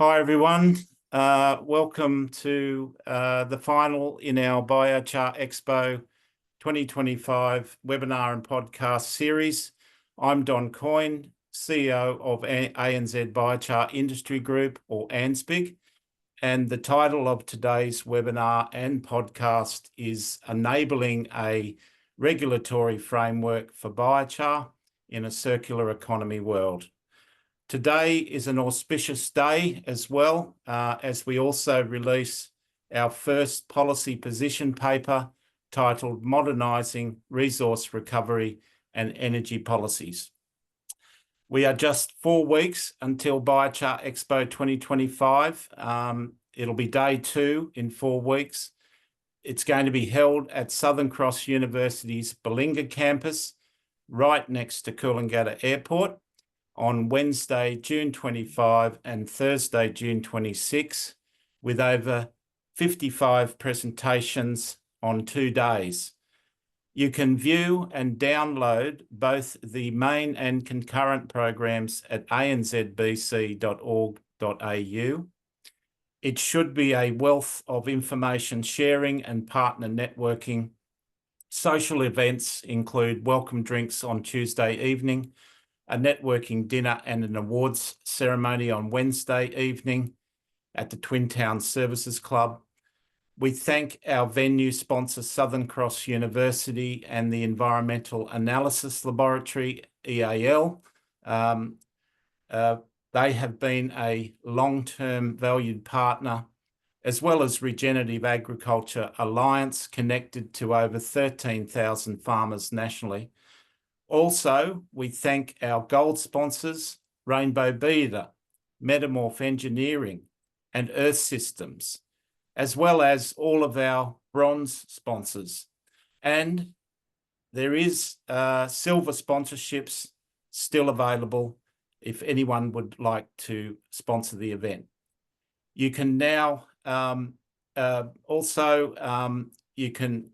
Hi everyone, welcome to the final in our Biochar Expo 2025 webinar and podcast series. I'm Don Coyne, CEO of ANZ Biochar Industry Group, or ANZBIG, and the title of today's webinar and podcast is Enabling a Regulatory Framework for Biochar in a Circular Economy World. Today is an auspicious day as well, as we also release our first policy position paper titled Modernising Resource Recovery and Energy Policies. We are just 4 weeks until Biochar Expo 2025. It'll be day 2 in 4 weeks. It's going to be held at Southern Cross University's Balinga campus, right next to Coolangatta Airport, on Wednesday, June 25 and Thursday, June 26, with over 55 presentations on 2 days. You can view and download both the main and concurrent programs at anzbc.org.au. It should be a wealth of information sharing and partner networking. Social events include welcome drinks on Tuesday evening, a networking dinner and an awards ceremony on Wednesday evening at the Twin Towns Services Club. We thank our venue sponsor, Southern Cross University, and the Environmental Analysis Laboratory, EAL. They have been a long-term valued partner, as well as Regenerative Agriculture Alliance, connected to over 13,000 farmers nationally. Also, we thank our gold sponsors, Rainbow Beta, Metamorph Engineering, and Earth Systems, as well as all of our bronze sponsors. And there is silver sponsorships still available if anyone would like to sponsor the event. You can now you can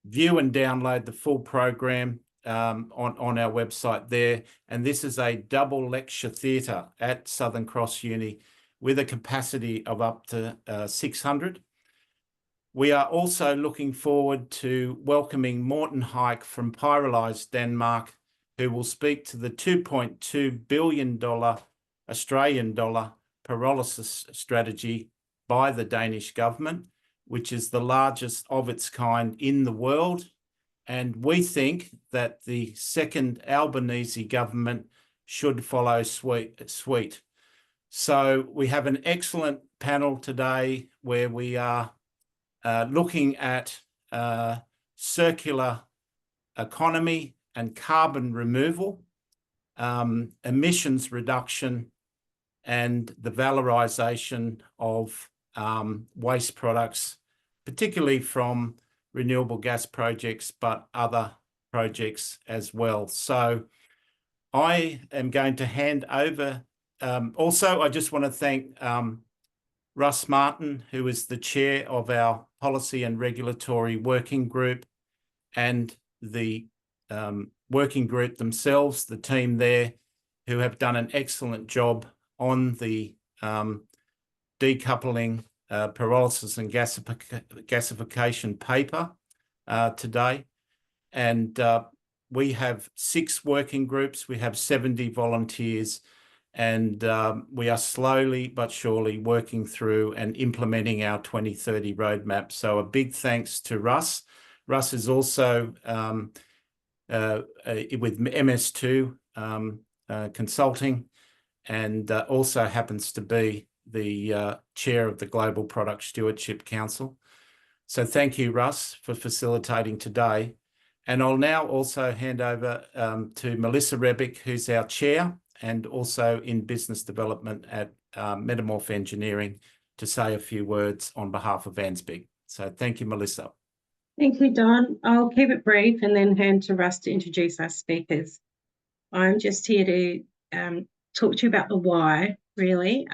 view and download the full program on our website there. And this is a double lecture theatre at Southern Cross Uni with a capacity of up to 600. We are also looking forward to welcoming Morten Heik from Pyrolyse Denmark, who will speak to the $2.2 billion Australian dollar pyrolysis strategy by the Danish government, which is the largest of its kind in the world. And we think that the second Albanese government should follow suit. So we have an excellent panel today where we are looking at circular economy and carbon removal, emissions reduction, and the valorisation of waste products, particularly from renewable gas projects, but other projects as well. So I am going to hand over. Also, I just want to thank Russ Martin, who is the chair of our Policy and Regulatory Working Group, and the working group themselves, the team there, who have done an excellent job on the decoupling pyrolysis and gasification paper today. And we have 6 working groups. We have 70 volunteers, and we are slowly but surely working through and implementing our 2030 roadmap. So a big thanks to Russ. Russ is also with MS2 Consulting, and also happens to be the chair of the Global Product Stewardship Council. So thank you, Russ, for facilitating today. And I'll now also hand over to Melissa Rebick, who's our chair and also in business development at Metamorph Engineering, to say a few words on behalf of ANZBIG. So thank you, Melissa. Thank you, Don. I'll keep it brief and then hand to Russ to introduce our speakers. I'm just here to talk to you about the why, really.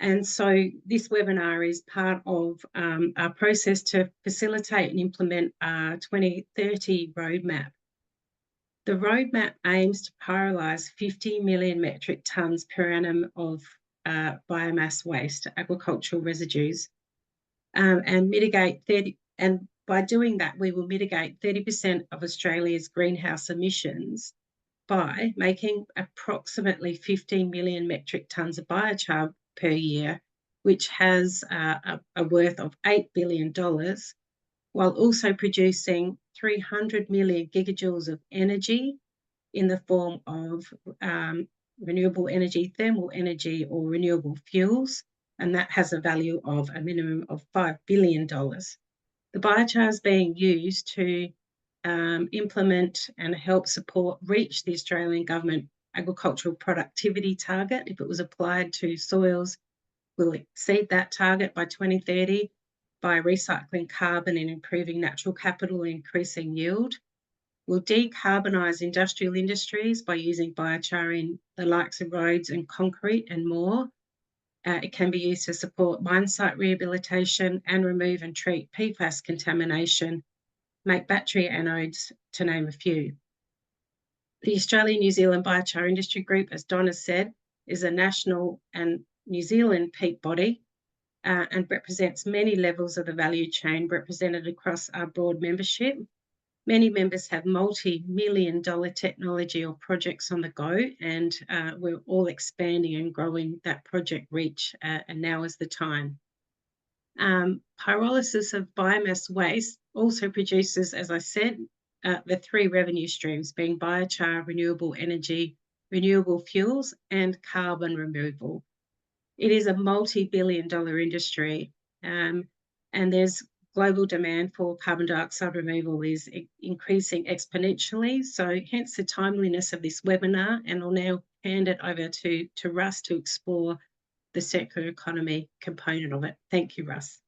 And so this webinar is part of our process to facilitate and implement our 2030 roadmap. The roadmap aims to pyrolyse 50 million metric tonnes per annum of biomass waste, agricultural residues, and mitigate 30. And by doing that, we will mitigate 30% of Australia's greenhouse emissions by making approximately 15 million metric tonnes of biochar per year, which has a worth of $8 billion, while also producing 300 million gigajoules of energy in the form of renewable energy, thermal energy, or renewable fuels, and that has a value of a minimum of $5 billion. The biochar is being used to implement and help support reach the Australian government agricultural productivity target. If it was applied to soils, will exceed that target by 2030 by recycling carbon and improving natural capital and increasing yield. Will decarbonise industrial industries by using biochar in the likes of roads and concrete and more. It can be used to support mine site rehabilitation and remove and treat PFAS contamination, make battery anodes, to name a few. The Australian-New Zealand Biochar Industry Group, as Don has said, is a national and New Zealand peak body and represents many levels of the value chain represented across our broad membership. Many members have multi-million-dollar technology or projects on the go, and we're all expanding and growing that project reach, and now is the time. Pyrolysis of biomass waste also produces, as I said, the three revenue streams being biochar, renewable energy, renewable fuels, and carbon removal. It is a multi-billion-dollar industry, and there's global demand for carbon dioxide removal is increasing exponentially. So hence the timeliness of this webinar, and I'll now hand it over to Russ to explore the circular economy component of it. Thank you, Russ.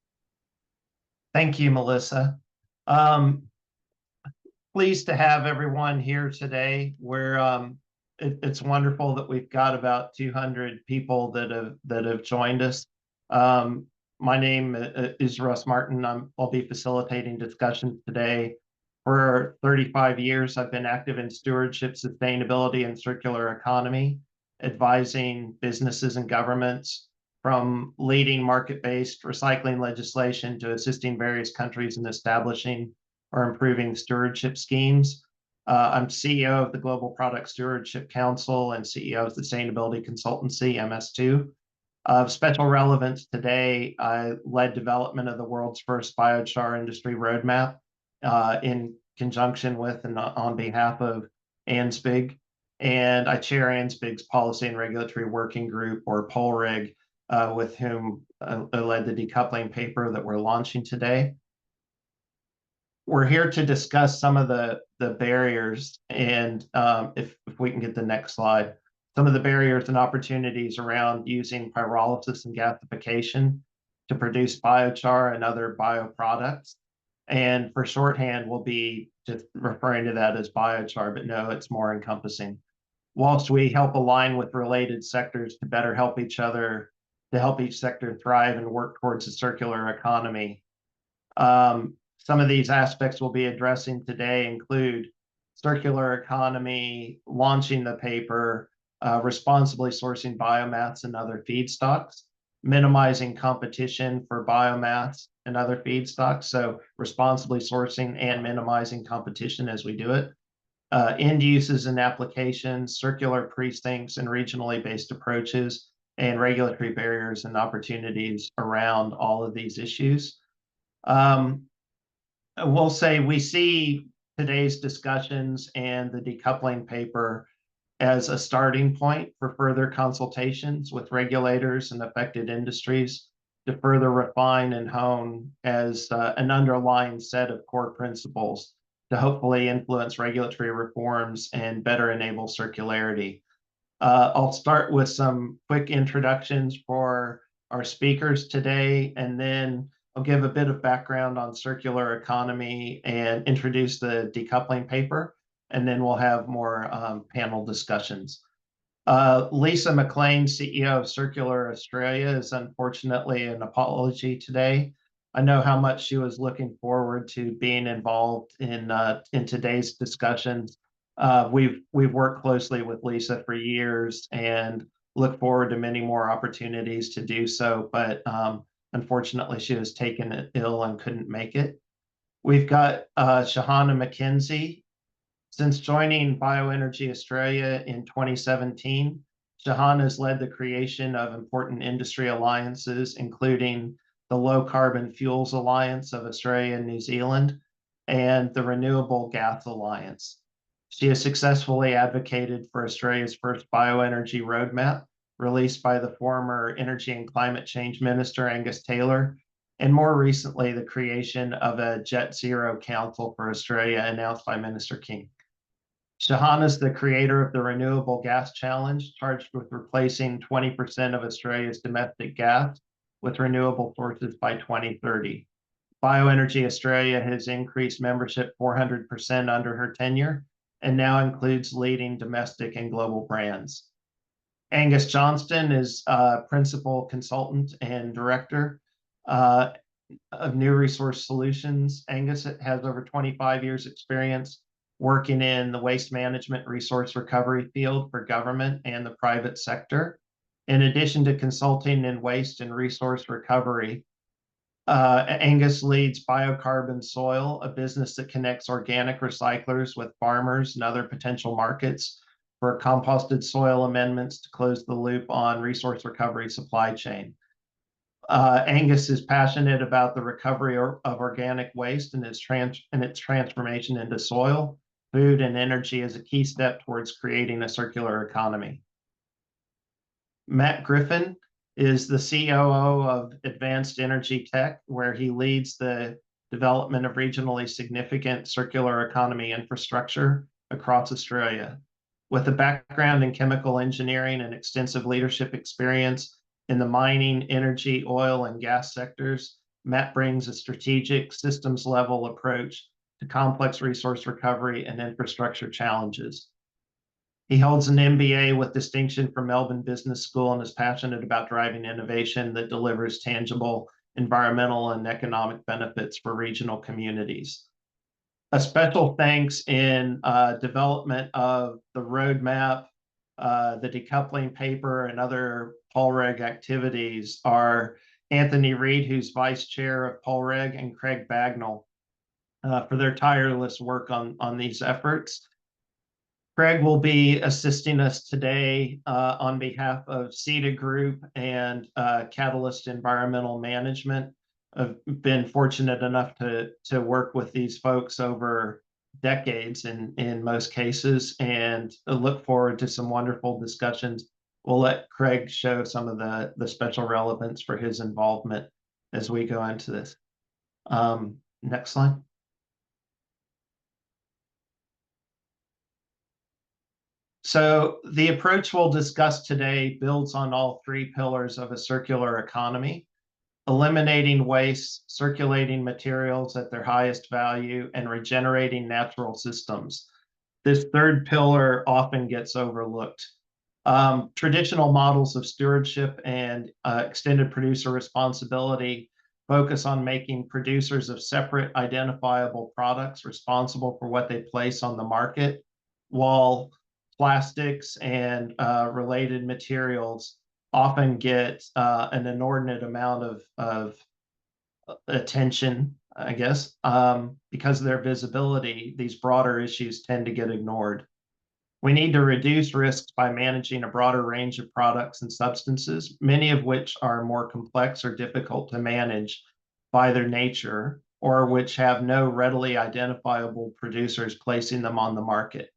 Thank you, Melissa. Pleased to have everyone here today. It's wonderful that we've got about 200 people that have joined us. My name is Russ Martin. I'll be facilitating discussions today. For 35 years, I've been active in stewardship, sustainability, and circular economy, advising businesses and governments from leading market-based recycling legislation to assisting various countries in establishing or improving stewardship schemes. I'm CEO of the Global Product Stewardship Council and CEO of Sustainability Consultancy, MS2. Of special relevance today, I led development of the world's first biochar industry roadmap in conjunction with and on behalf of ANSBIG. And I chair ANSBIG's Policy and Regulatory Working Group, or POLRIG, with whom I led the decoupling paper that we're launching today. We're here to discuss some of the barriers, and if we can get the next slide, some of the barriers and opportunities around using pyrolysis and gasification to produce biochar and other bioproducts. And for shorthand, we'll be just referring to that as biochar, but no, it's more encompassing. Whilst we help align with related sectors to better help each other, to help each sector thrive and work towards a circular economy. Some of these aspects we'll be addressing today include circular economy, launching the paper, responsibly sourcing biomass and other feedstocks, minimizing competition for biomass and other feedstocks, so responsibly sourcing and minimizing competition as we do it, end uses and applications, circular precincts and regionally based approaches, and regulatory barriers and opportunities around all of these issues. We'll say we see today's discussions and the decoupling paper as a starting point for further consultations with regulators and affected industries to further refine and hone as an underlying set of core principles to hopefully influence regulatory reforms and better enable circularity. I'll start with some quick introductions for our speakers today, and then I'll give a bit of background on circular economy and introduce the decoupling paper, and then we'll have more panel discussions. Lisa McLean, CEO of Circular Australia, is unfortunately an apology today. I know how much she was looking forward to being involved in today's discussions. We've worked closely with Lisa for years, and look forward to many more opportunities to do so, but unfortunately, she was taken ill and couldn't make it. We've got Shahana McKenzie. Since joining Bioenergy Australia in 2017, Shahana has led the creation of important industry alliances, including the Low Carbon Fuels Alliance of Australia and New Zealand and the Renewable Gas Alliance. She has successfully advocated for Australia's first bioenergy roadmap, released by the former Energy and Climate Change Minister, Angus Taylor, and more recently, the creation of a Jet Zero Council for Australia, announced by Minister King. Shahana is the creator of the Renewable Gas Challenge, charged with replacing 20% of Australia's domestic gas with renewable sources by 2030. Bioenergy Australia has increased membership 400% under her tenure and now includes leading domestic and global brands. Angus Johnston is principal consultant and director of New Resource Solutions. Angus has over 25 years experience working in the waste management resource recovery field for government and the private sector. In addition to consulting in waste and resource recovery, Angus leads Biocarbon Soil, a business that connects organic recyclers with farmers and other potential markets for composted soil amendments to close the loop on resource recovery supply chain. Angus is passionate about the recovery of organic waste and its transformation into soil, food, and energy as a key step towards creating a circular economy. Matt Griffin is the COO of Advanced Energy Tech, where he leads the development of regionally significant circular economy infrastructure across Australia. With a background in chemical engineering and extensive leadership experience in the mining, energy, oil, and gas sectors, Matt brings a strategic, systems-level approach to complex resource recovery and infrastructure challenges. He holds an MBA with distinction from Melbourne Business School and is passionate about driving innovation that delivers tangible environmental and economic benefits for regional communities. A special thanks in development of the roadmap, the decoupling paper, and other PolReg activities are Anthony Reed, who's vice chair of PolReg, and Craig Bagnall for their tireless work on these efforts. Craig will be assisting us today on behalf of CETA Group and Catalyst Environmental Management. I've been fortunate enough to work with these folks over decades in most cases, and I look forward to some wonderful discussions. We'll let Craig show some of the special relevance for his involvement as we go into this. Next slide. So the approach we'll discuss today builds on all three pillars of a circular economy: eliminating waste, circulating materials at their highest value, and regenerating natural systems. This third pillar often gets overlooked. Traditional models of stewardship and extended producer responsibility focus on making producers of separate identifiable products responsible for what they place on the market, while plastics and related materials often get an inordinate amount of attention, I guess, because of their visibility. These broader issues tend to get ignored. We need to reduce risks by managing a broader range of products and substances, many of which are more complex or difficult to manage by their nature, or which have no readily identifiable producers placing them on the market.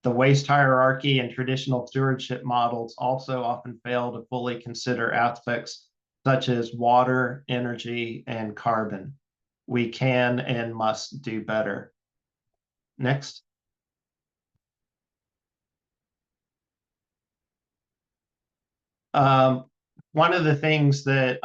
The waste hierarchy and traditional stewardship models also often fail to fully consider aspects such as water, energy, and carbon. We can and must do better. Next. One of the things that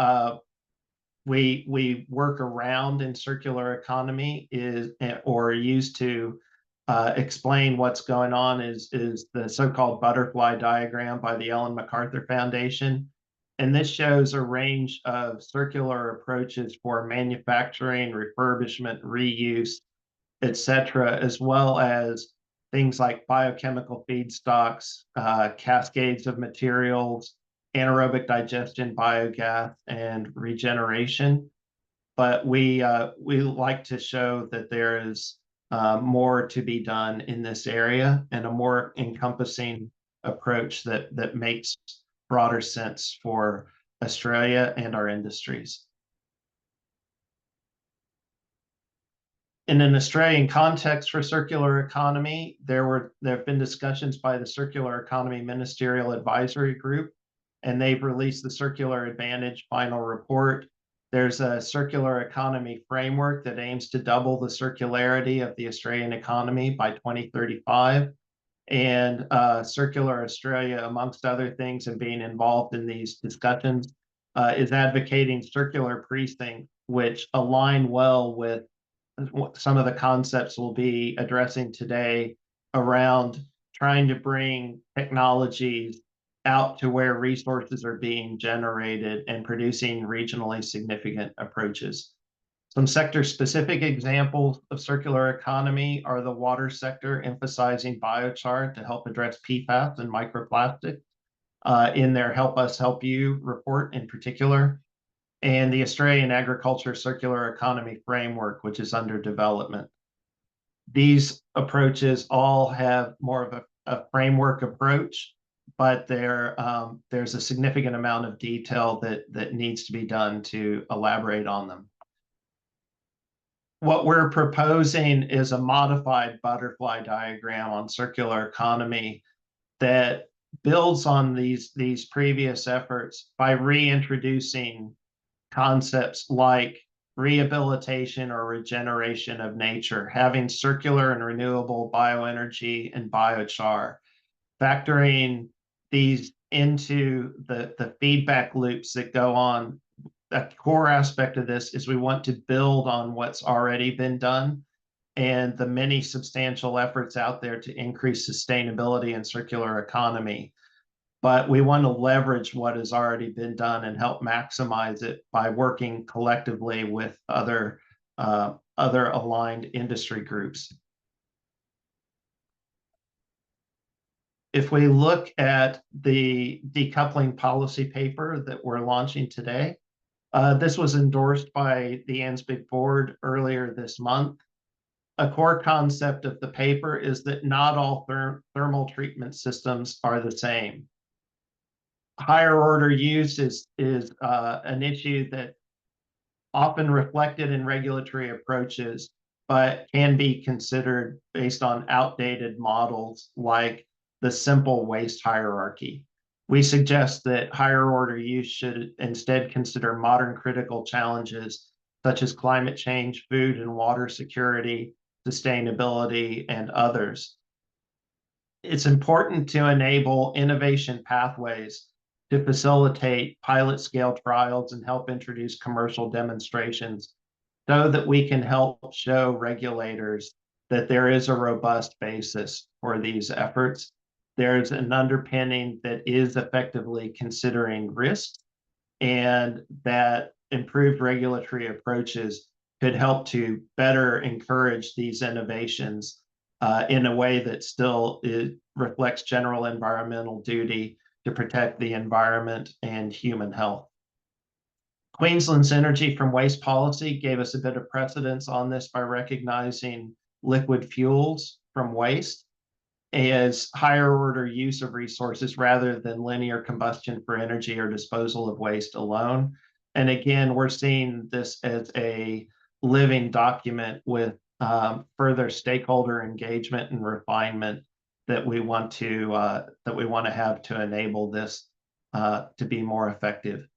we work around in circular economy is, or use to explain what's going on, is the so-called butterfly diagram by the Ellen MacArthur Foundation. And this shows a range of circular approaches for manufacturing, refurbishment, reuse, etc., as well as things like biochemical feedstocks, cascades of materials, anaerobic digestion, biogas, and regeneration. But we like to show that there is more to be done in this area and a more encompassing approach that makes broader sense for Australia and our industries. In an Australian context for circular economy, there have been discussions by the Circular Economy Ministerial Advisory Group, and they've released the Circular Advantage final report. There's a circular economy framework that aims to double the circularity of the Australian economy by 2035. And Circular Australia, amongst other things, and being involved in these discussions, is advocating circular precincts, which align well with some of the concepts we'll be addressing today around trying to bring technologies out to where resources are being generated and producing regionally significant approaches. Some sector-specific examples of circular economy are the water sector, emphasizing biochar to help address PFAS and microplastics in their Help Us Help You report in particular, and the Australian Agriculture Circular Economy Framework, which is under development. These approaches all have more of a framework approach, but there's a significant amount of detail that needs to be done to elaborate on them. What we're proposing is a modified butterfly diagram on circular economy that builds on these previous efforts by reintroducing concepts like rehabilitation or regeneration of nature, having circular and renewable bioenergy and biochar, factoring these into the feedback loops that go on. A core aspect of this is we want to build on what's already been done and the many substantial efforts out there to increase sustainability and circular economy. But we want to leverage what has already been done and help maximize it by working collectively with other aligned industry groups. If we look at the decoupling policy paper that we're launching today, this was endorsed by the ANZBIG board earlier this month. A core concept of the paper is that not all thermal treatment systems are the same. Higher order use is an issue that often reflected in regulatory approaches, but can be considered based on outdated models like the simple waste hierarchy. We suggest that higher order use should instead consider modern critical challenges such as climate change, food and water security, sustainability, and others. It's important to enable innovation pathways to facilitate pilot scale trials and help introduce commercial demonstrations so that we can help show regulators that there is a robust basis for these efforts. There's an underpinning that is effectively considering risks, and that improved regulatory approaches could help to better encourage these innovations in a way that still reflects general environmental duty to protect the environment and human health. Queensland's energy from waste policy gave us a bit of precedence on this by recognizing liquid fuels from waste as higher order use of resources rather than linear combustion for energy or disposal of waste alone. And again, we're seeing this as a living document with further stakeholder engagement and refinement that we want to have to enable this to be more effective.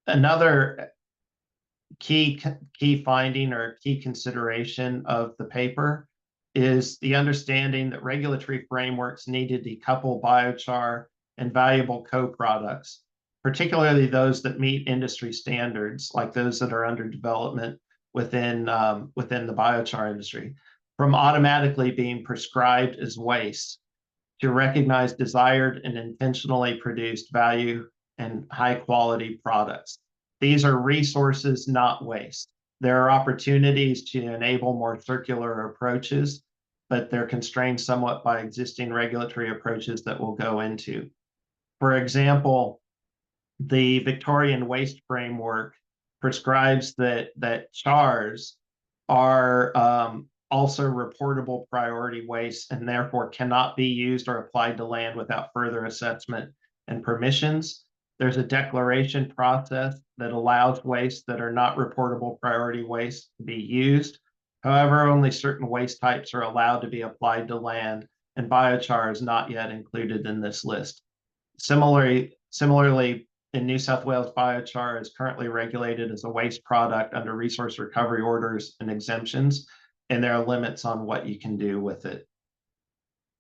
Another key finding or key consideration of the paper is the understanding that regulatory frameworks need to decouple biochar and valuable co-products, particularly those that meet industry standards, like those that are under development within the biochar industry, from automatically being prescribed as waste to recognize desired and intentionally produced value and high quality products. These are resources, not waste. There are opportunities to enable more circular approaches but they're constrained somewhat by existing regulatory approaches that we'll go into. For example, the Victorian Waste Framework prescribes that chars are also reportable priority waste and therefore cannot be used or applied to land without further assessment and permissions. There's a declaration process that allows waste that are not reportable priority waste to be used. However, only certain waste types are allowed to be applied to land, and biochar is not yet included in this list. Similarly, in New South Wales, biochar is currently regulated as a waste product under resource recovery orders and exemptions, and there are limits on what you can do with it.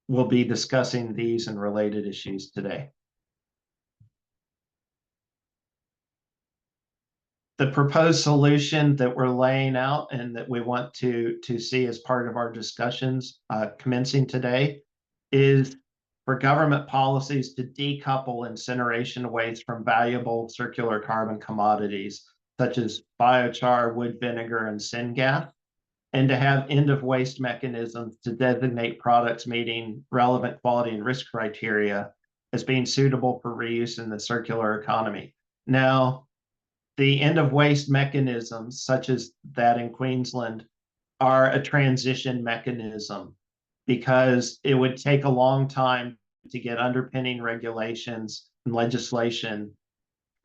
We'll be discussing these and related issues today. The proposed solution that we're laying out and that we want to see as part of our discussions commencing today is for government policies to decouple incineration waste from valuable circular carbon commodities, such as biochar, wood vinegar, and syngas, and to have end-of-waste mechanisms to designate products meeting relevant quality and risk criteria as being suitable for reuse in the circular economy. Now, the end-of-waste mechanisms, such as that in Queensland, are a transition mechanism because it would take a long time to get underpinning regulations and legislation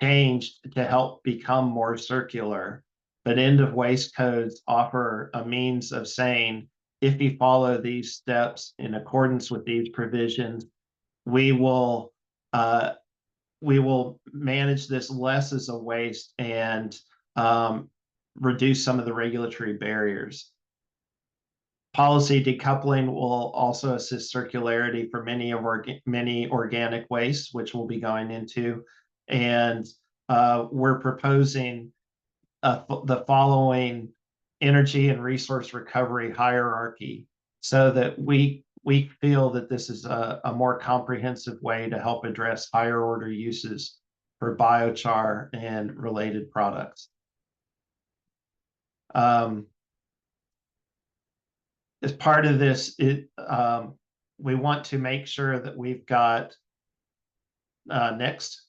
changed to help become more circular. But end-of-waste codes offer a means of saying, if you follow these steps in accordance with these provisions, we will manage this less as a waste and reduce some of the regulatory barriers. Policy decoupling will also assist circularity for many organic wastes, which we'll be going into. And we're proposing the following energy and resource recovery hierarchy so that we feel that this is a more comprehensive way to help address higher order uses for biochar and related products. As part of this, we want to make sure that we've got, next.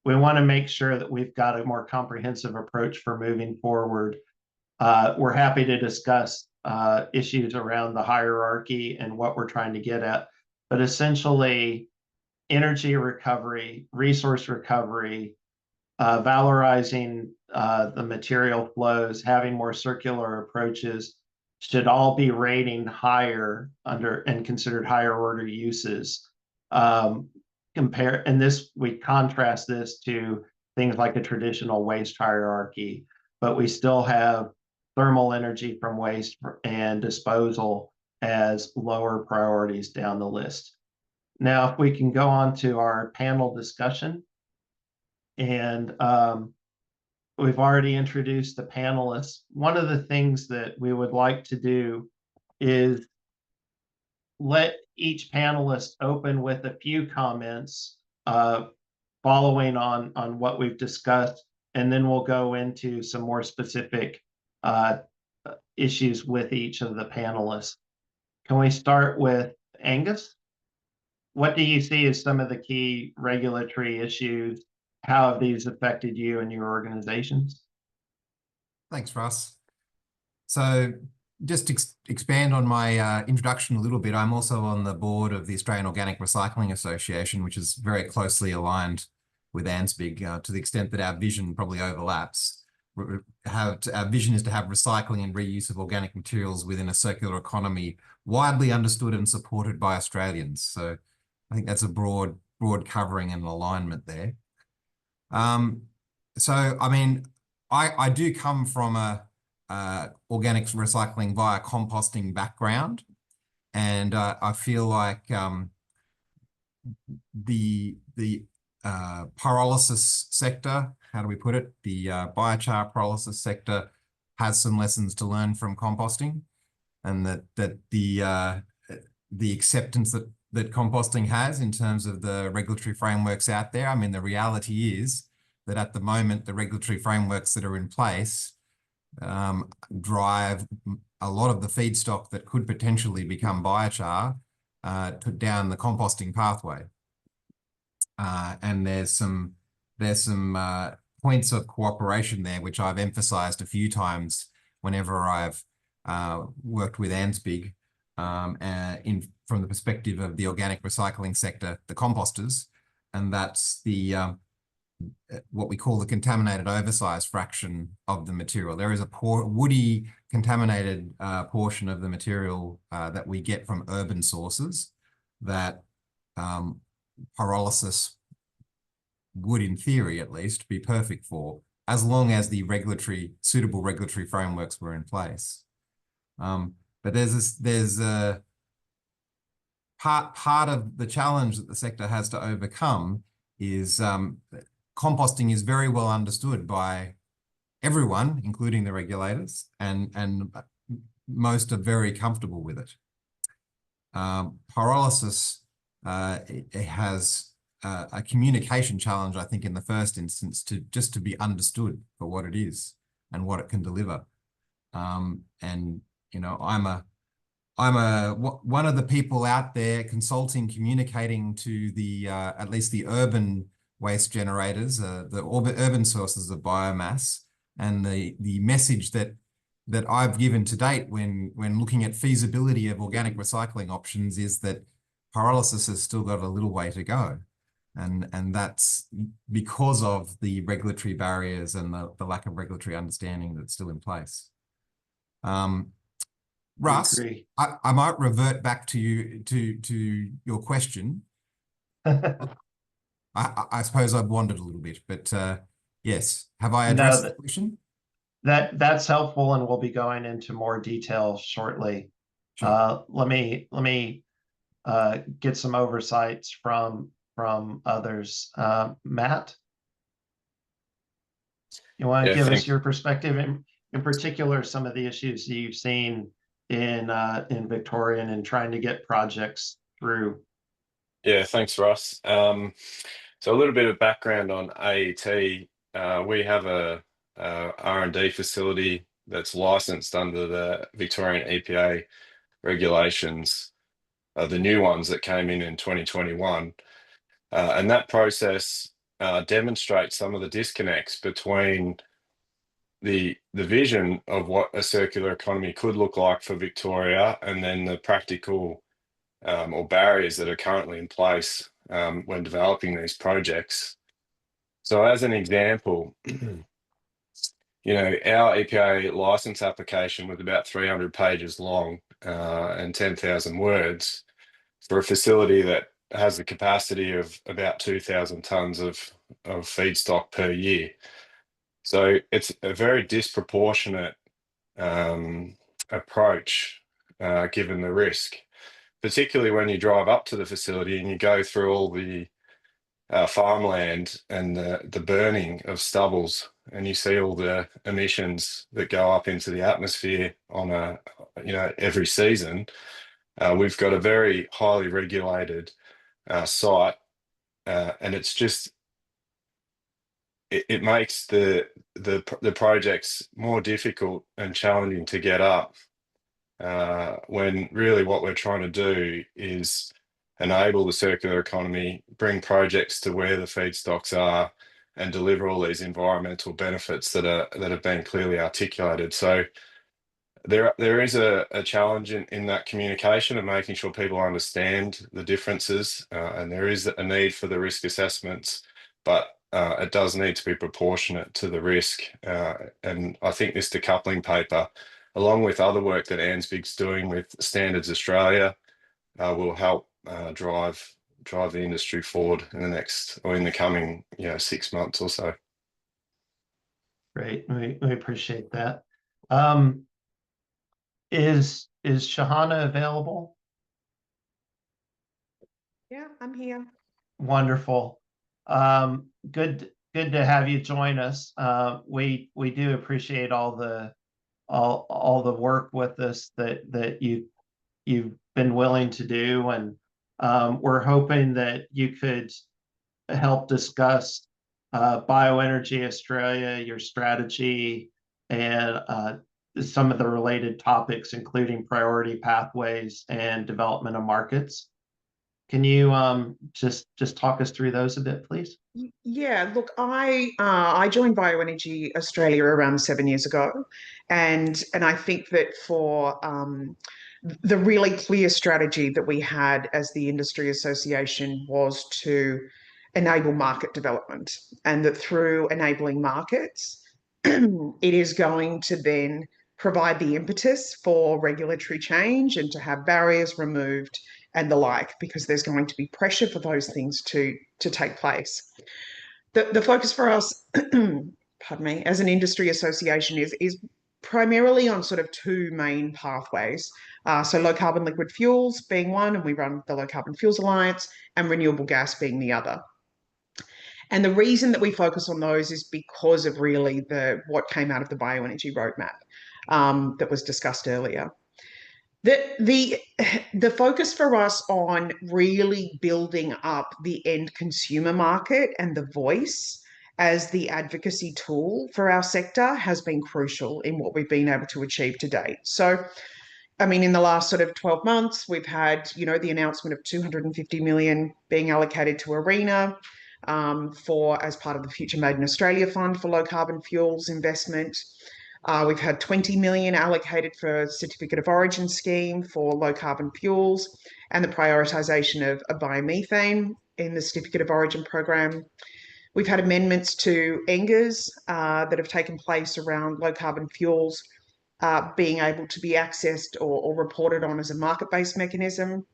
We want to make sure that we've got a more comprehensive approach for moving forward. We're happy to discuss issues around the hierarchy and what we're trying to get at, but essentially energy recovery, resource recovery, valorizing the material flows, having more circular approaches should all be rating higher under and considered higher order uses. We contrast this to things like a traditional waste hierarchy, but we still have thermal energy from waste and disposal as lower priorities down the list. Now, if we can go on to our panel discussion, and we've already introduced the panelists. One of the things that we would like to do is let each panelist open with a few comments following on what we've discussed, and then we'll go into some more specific issues with each of the panelists. Can we start with Angus? What do you see as some of the key regulatory issues? How have these affected you and your organizations? Thanks, Russ. So just to expand on my introduction a little bit, I'm also on the board of the Australian Organic Recycling Association, which is very closely aligned with ANSBIG to the extent that our vision probably overlaps. Our vision is to have recycling and reuse of organic materials within a circular economy widely understood and supported by Australians. So I think that's a broad covering and alignment there. So, I mean, I do come from a organic recycling via composting background, and I feel like the pyrolysis sector, how do we put it? The biochar pyrolysis sector has some lessons to learn from composting, and that the acceptance that composting has in terms of the regulatory frameworks out there. I mean, the reality is that at the moment, the regulatory frameworks that are in place drive a lot of the feedstock that could potentially become biochar down the composting pathway. And there's some points of cooperation there, which I've emphasized a few times whenever I've worked with ANSBIG from the perspective of the organic recycling sector, the composters, and that's the what we call the contaminated oversize fraction of the material. There is a woody contaminated portion of the material that we get from urban sources that pyrolysis would, in theory at least, be perfect for, as long as the suitable regulatory frameworks were in place. But there's a part of the challenge that the sector has to overcome is composting is very well understood by everyone, including the regulators, and most are very comfortable with it. Pyrolysis it has a communication challenge, I think, in the first instance, just to be understood for what it is and what it can deliver. And you know, I'm one of the people out there consulting, communicating to the at least the urban waste generators, the urban sources of biomass, and the message that I've given to date when looking at feasibility of organic recycling options is that pyrolysis has still got a little way to go, and that's because of the regulatory barriers and the lack of regulatory understanding that's still in place. Russ, I might revert back to you to your question. I suppose I've wandered a little bit, but yes, have I addressed the question? That's helpful, and we'll be going into more detail shortly. Sure. Let me get some oversights from others. Matt, you want to give us your perspective, in particular, some of the issues you've seen in Victoria and in trying to get projects through? Yeah, thanks, Russ. So a little bit of background on AET. We have a R&D facility that's licensed under the Victorian EPA regulations, the new ones that came in 2021. And that process demonstrates some of the disconnects between the vision of what a circular economy could look like for Victoria and then the practical or barriers that are currently in place when developing these projects. So as an example, you know, our EPA license application was about 300 pages long and 10,000 words for a facility that has the capacity of about 2,000 tonnes of feedstock per year. So it's a very disproportionate approach given the risk, particularly when you drive up to the facility and you go through all the farmland and the burning of stubbles, and you see all the emissions that go up into the atmosphere on every season. We've got a very highly regulated site, and it's just it makes the projects more difficult and challenging to get up. When really what we're trying to do is enable the circular economy, bring projects to where the feedstocks are, and deliver all these environmental benefits that have been clearly articulated. So there is a challenge in that communication and making sure people understand the differences, and there is a need for the risk assessments, but it does need to be proportionate to the risk. And I think this decoupling paper, along with other work that ANSBIG's doing with Standards Australia, will help drive the industry forward in the coming 6 months or so. Great, we appreciate that. Is Shahana available? Yeah, I'm here. Wonderful. Good to have you join us. We do appreciate all the work with us that you've been willing to do, and we're hoping that you could help discuss Bioenergy Australia, your strategy, and some of the related topics, including priority pathways and development of markets. Can you just talk us through those a bit, please? Yeah, look, I joined Bioenergy Australia around 7 years ago, and I think that for the really clear strategy that we had as the industry association was to enable market development, and that through enabling markets, it is going to then provide the impetus for regulatory change and to have barriers removed and the like, because there's going to be pressure for those things to take place. The focus for us, pardon me, as an industry association is primarily on sort of two main pathways. So low carbon liquid fuels being one, and we run the Low Carbon Fuels Alliance, and renewable gas being the other. And the reason that we focus on those is because of really what came out of the bioenergy roadmap that was discussed earlier. The focus for us on really building up the end consumer market and the voice as the advocacy tool for our sector has been crucial in what we've been able to achieve to date. So, I mean, in the last sort of 12 months, we've had, the announcement of 250 million being allocated to ARENA as part of the Future Made in Australia Fund for low carbon fuels investment. We've had 20 million allocated for Certificate of Origin scheme for low carbon fuels and the prioritisation of biomethane in the Certificate of Origin program. We've had amendments to ENGAs that have taken place around low carbon fuels being able to be accessed or reported on as a market-based mechanism.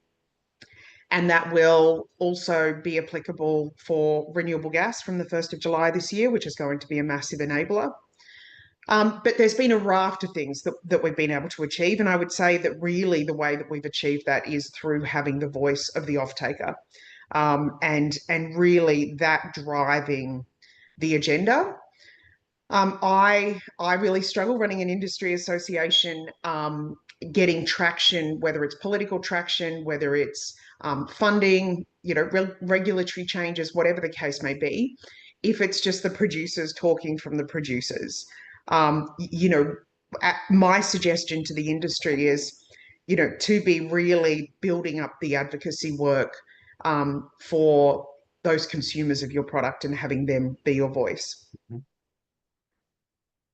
And that will also be applicable for renewable gas from the 1st of July this year, which is going to be a massive enabler. But there's been a raft of things that we've been able to achieve. And I would say that really the way that we've achieved that is through having the voice of the off-taker and really that driving the agenda. I really struggle running an industry association, getting traction, whether it's political traction, whether it's funding, regulatory changes, whatever the case may be, if it's just the producers talking from the producers. My suggestion to the industry is, to be really building up the advocacy work for those consumers of your product and having them be your voice.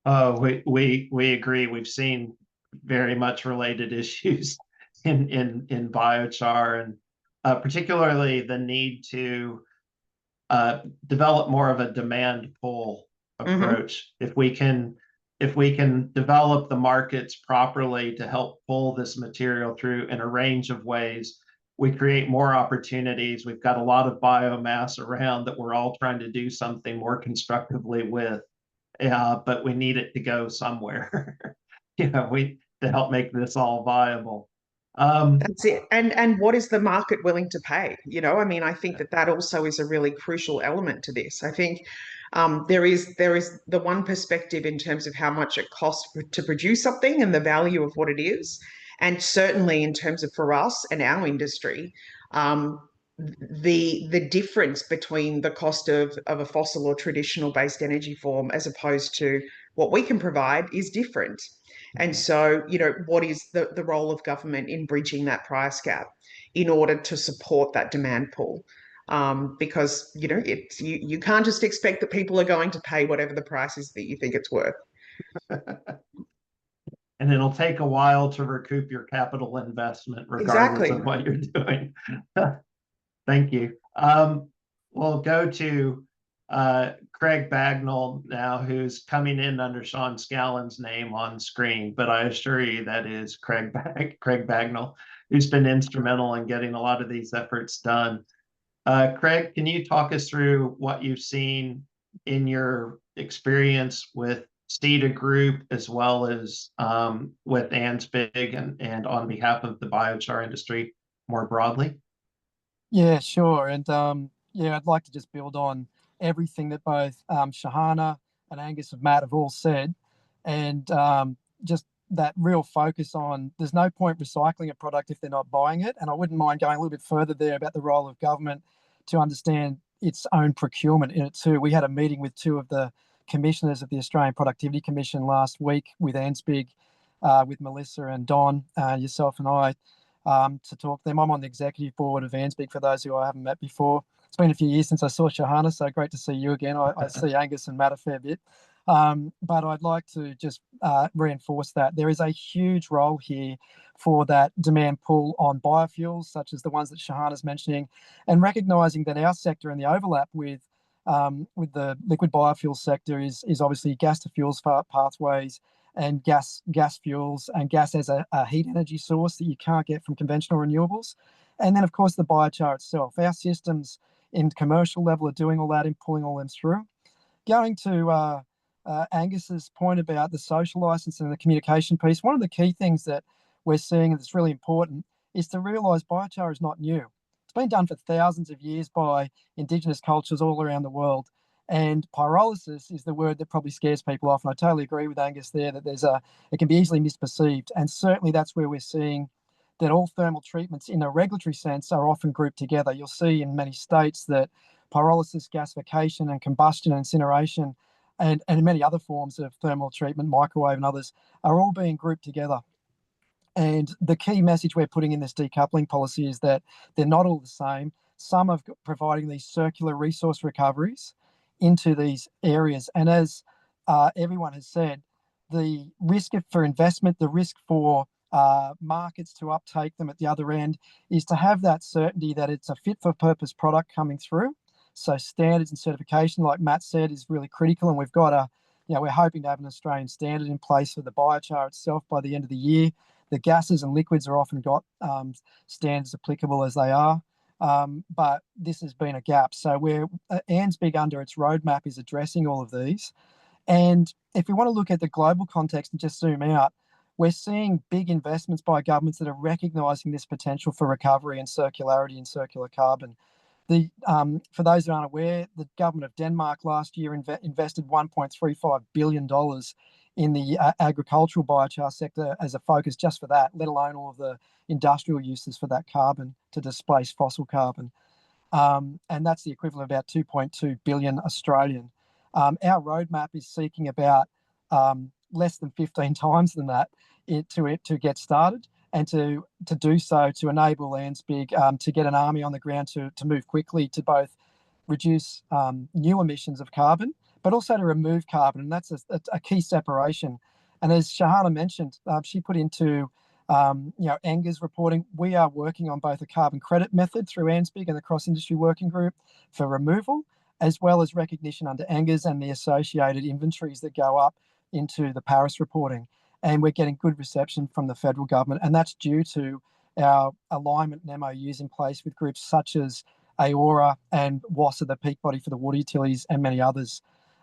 We agree. We've seen very much related issues in biochar, and particularly the need to develop more of a demand pull approach. If we can develop the markets properly to help pull this material through in a range of ways, we create more opportunities. We've got a lot of biomass around that we're all trying to do something more constructively with. But we need it to go somewhere, to help make this all viable. That's it. And what is the market willing to pay? I think that also is a really crucial element to this. I think there is the one perspective in terms of how much it costs to produce something and the value of what it is. And certainly in terms of, for us and our industry, the difference between the cost of a fossil or traditional based energy form as opposed to what we can provide is different. And so, what is the role of government in bridging that price gap in order to support that demand pull? Because, you can't just expect that people are going to pay whatever the price is that you think it's worth. And it'll take a while to recoup your capital investment, regardless of what you're doing. Thank you. We'll go to Craig Bagnall now, who's coming in under Sean Scallan's name on screen, but I assure you that is Craig Bagnall, who's been instrumental in getting a lot of these efforts done. Craig, can you talk us through what you've seen in your experience with CETA Group, as well as with ANZBIG and on behalf of the biochar industry more broadly? Yeah, sure. And I'd like to just build on everything that both Shahana and Angus and Matt have all said, and just that real focus on there's no point recycling a product if they're not buying it. And I wouldn't mind going a little bit further there about the role of government to understand its own procurement in it too. We had a meeting with two of the commissioners of the Australian Productivity Commission last week with ANZBIG, with Melissa and Don, yourself and I, to talk to them. I'm on the executive board of ANZBIG, for those who I haven't met before. It's been a few years since I saw Shahana, so great to see you again. I see Angus and Matt a fair bit. But I'd like to just reinforce that there is a huge role here for that demand pull on biofuels, such as the ones that Shahana's mentioning, and recognising that our sector and the overlap with the liquid biofuel sector is obviously gas to fuels pathways and gas fuels and gas as a heat energy source that you can't get from conventional renewables. And then, of course, the biochar itself. Our systems in commercial level are doing all that and pulling all them through. Going to Angus's point about the social license and the communication piece, one of the key things that we're seeing that's really important is to realise biochar is not new. It's been done for thousands of years by Indigenous cultures all around the world. And pyrolysis is the word that probably scares people off. And I totally agree with Angus there that it can be easily misperceived. And certainly that's where we're seeing that all thermal treatments in a regulatory sense are often grouped together. You'll see in many states that pyrolysis, gasification and combustion and incineration and many other forms of thermal treatment, microwave and others, are all being grouped together. And the key message we're putting in this decoupling policy is that they're not all the same. Some are providing these circular resource recoveries into these areas. And as everyone has said, the risk for investment, the risk for markets to uptake them at the other end is to have that certainty that it's a fit for purpose product coming through. So standards and certification, like Matt said, is really critical. And we've got we're hoping to have an Australian standard in place for the biochar itself by the end of the year. The gases and liquids are often got standards applicable as they are. But this has been a gap. So ANZBIG under its roadmap is addressing all of these. And if we want to look at the global context and just zoom out, we're seeing big investments by governments that are recognising this potential for recovery and circularity and circular carbon. For those who aren't aware, the government of Denmark last year invested $1.35 billion in the agricultural biochar sector as a focus just for that, let alone all of the industrial uses for that carbon to displace fossil carbon. And that's the equivalent of about 2.2 billion Australian. Our roadmap is seeking about less than 15 times than that to get started, and to do so to enable ANZBIG to get an army on the ground to move quickly to both reduce new emissions of carbon, but also to remove carbon. And that's a key separation. And as Shahana mentioned, she put into Angus reporting, we are working on both a carbon credit method through ANZBIG and the cross-industry working group for removal, as well as recognition under Angus and the associated inventories that go up into the Paris reporting. And we're getting good reception from the federal government, and that's due to our alignment and MOUs in place with groups such as AORA and WASA, the peak body for the water utilities, and many others.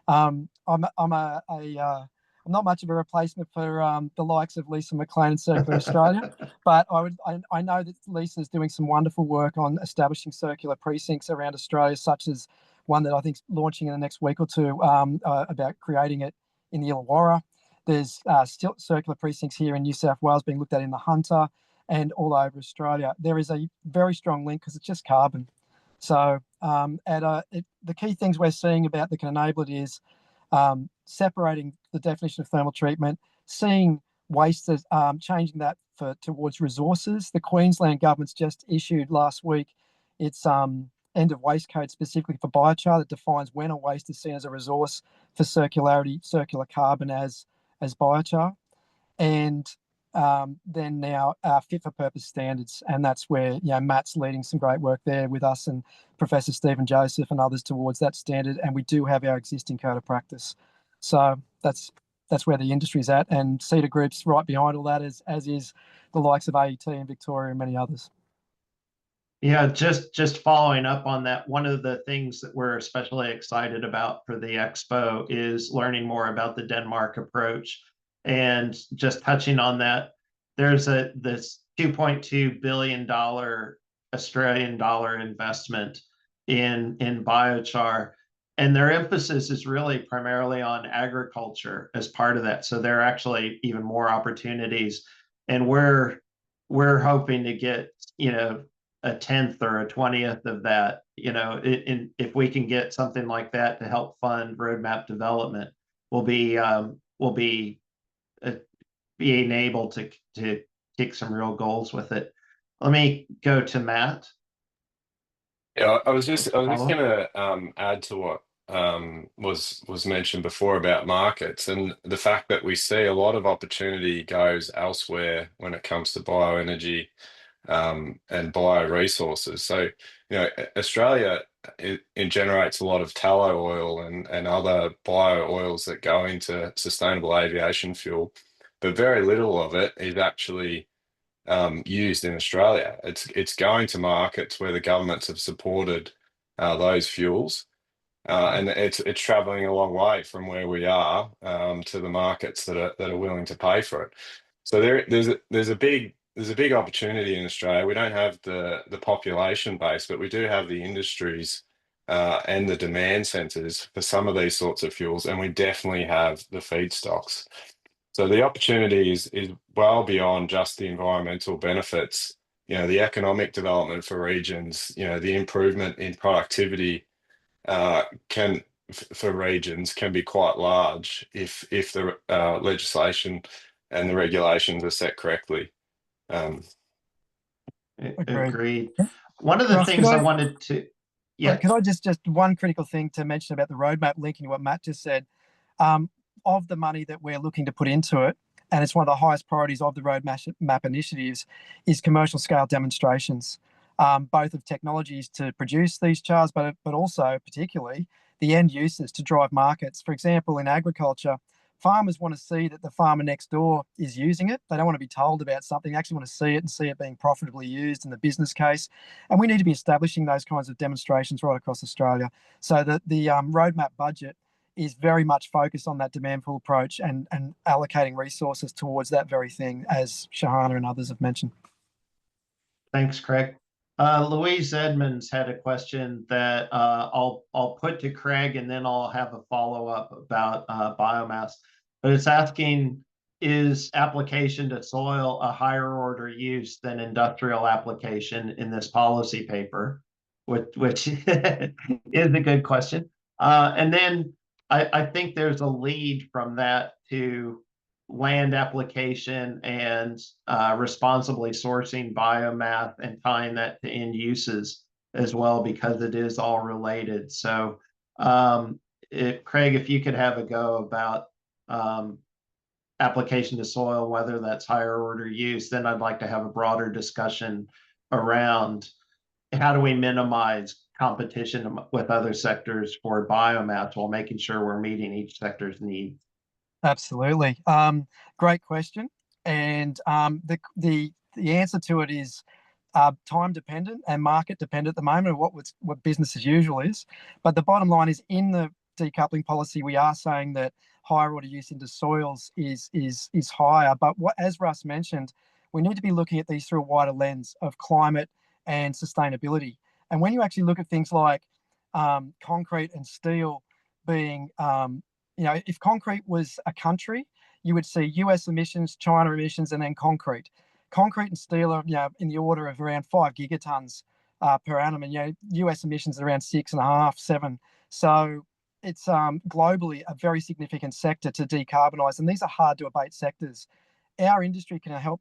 I'm not much of a replacement for the likes of Lisa McLean and Circular Australia, but I know that Lisa's doing some wonderful work on establishing circular precincts around Australia, such as one that I think is launching in the next week or two about creating it in the Illawarra. There's still circular precincts here in New South Wales being looked at in the Hunter and all over Australia. There is a very strong link because it's just carbon. So the key things we're seeing about that can enable it is separating the definition of thermal treatment, seeing waste as changing that towards resources. The Queensland government's just issued last week its end of waste code specifically for biochar that defines when a waste is seen as a resource for circularity, circular carbon as biochar, and then now fit for purpose standards. And that's where Matt's leading some great work there with us and Professor Stephen Joseph and others towards that standard. And we do have our existing code of practice. So that's where the industry's at, and CETA Group's right behind all that, as is the likes of AET in Victoria and many others. Yeah, just following up on that, one of the things that we're especially excited about for the expo is learning more about the Denmark approach. And just touching on that, there's this $2.2 billion Australian dollar investment in biochar, and their emphasis is really primarily on agriculture as part of that. So there are actually even more opportunities, and we're hoping to get a 10th or a 20th of that, if we can get something like that to help fund roadmap development. will be being able to kick some real goals with it. Let me go to Matt. Yeah, I was just Follow. going to add to what was mentioned before about markets and the fact that we see a lot of opportunity goes elsewhere when it comes to bioenergy and bioresources. So, Australia it generates a lot of tallow oil and other bio oils that go into sustainable aviation fuel, but very little of it is actually used in Australia. It's going to markets where the governments have supported those fuels, and it's traveling a long way from where we are to the markets that are willing to pay for it. So there's a big opportunity in Australia. We don't have the population base, but we do have the industries and the demand centres for some of these sorts of fuels, and we definitely have the feedstocks. So the opportunity is well beyond just the environmental benefits. The economic development for regions, the improvement in productivity can for regions can be quite large if the legislation and the regulations are set correctly. Agreed. One of the Ross, things I wanted to, yeah. Could I just one critical thing to mention about the roadmap, linking to what Matt just said, of the money that we're looking to put into it, and it's one of the highest priorities of the roadmap initiatives, is commercial scale demonstrations, both of technologies to produce these chars, but also particularly the end users to drive markets. For example, in agriculture, farmers want to see that the farmer next door is using it. They don't want to be told about something. They actually want to see it and see it being profitably used in the business case. And we need to be establishing those kinds of demonstrations right across Australia. So that the roadmap budget is very much focused on that demand pull approach and allocating resources towards that very thing, as Shahana and others have mentioned. Thanks, Craig. Louise Edmonds had a question that I'll put to Craig, and then I'll have a follow-up about biomass. But it's asking, is application to soil a higher order use than industrial application in this policy paper? Which is a good question. And then I think there's a lead from that to land application and responsibly sourcing biomass and tying that to end uses as well, because it is all related. So Craig, if you could have a go about application to soil, whether that's higher order use, then I'd like to have a broader discussion around how do we minimize competition with other sectors for biomass while making sure we're meeting each sector's needs. Absolutely. Great question. And the answer to it is time dependent and market dependent at the moment of what business as usual is. But the bottom line is, in the decoupling policy, we are saying that higher order use into soils is higher. But as Russ mentioned, we need to be looking at these through a wider lens of climate and sustainability. And when you actually look at things like concrete and steel being if concrete was a country, you would see US emissions, China emissions, and then concrete. Concrete and steel are in the order of around 5 gigatons per annum, and US emissions are around 6.5, 7. So it's globally a very significant sector to decarbonise, and these are hard to abate sectors. Our industry can help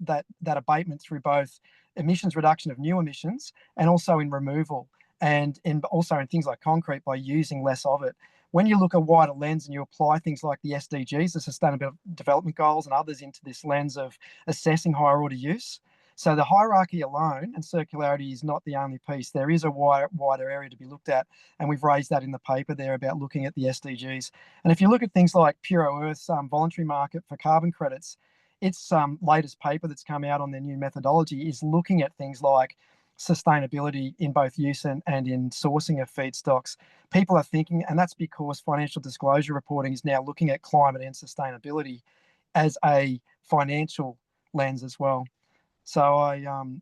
that abatement through both emissions reduction of new emissions and also in removal, and also in things like concrete by using less of it. When you look at a wider lens and you apply things like the SDGs, the Sustainable Development Goals, and others into this lens of assessing higher order use. So the hierarchy alone and circularity is not the only piece. There is a wider area to be looked at, and we've raised that in the paper there about looking at the SDGs. And if you look at things like Puro Earth's voluntary market for carbon credits, its latest paper that's come out on their new methodology is looking at things like sustainability in both use and in sourcing of feedstocks. People are thinking, and that's because financial disclosure reporting is now looking at climate and sustainability as a financial lens as well. So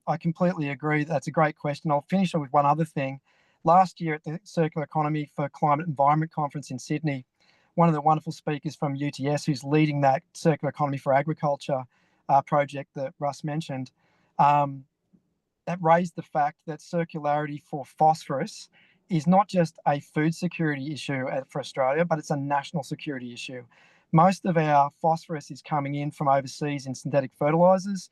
I completely agree. That's a great question. I'll finish with one other thing. Last year at the Circular Economy for Climate Environment Conference in Sydney, one of the wonderful speakers from UTS, who's leading that Circular Economy for Agriculture project that Russ mentioned, that raised the fact that circularity for phosphorus is not just a food security issue for Australia, but it's a national security issue. Most of our phosphorus is coming in from overseas in synthetic fertilizers.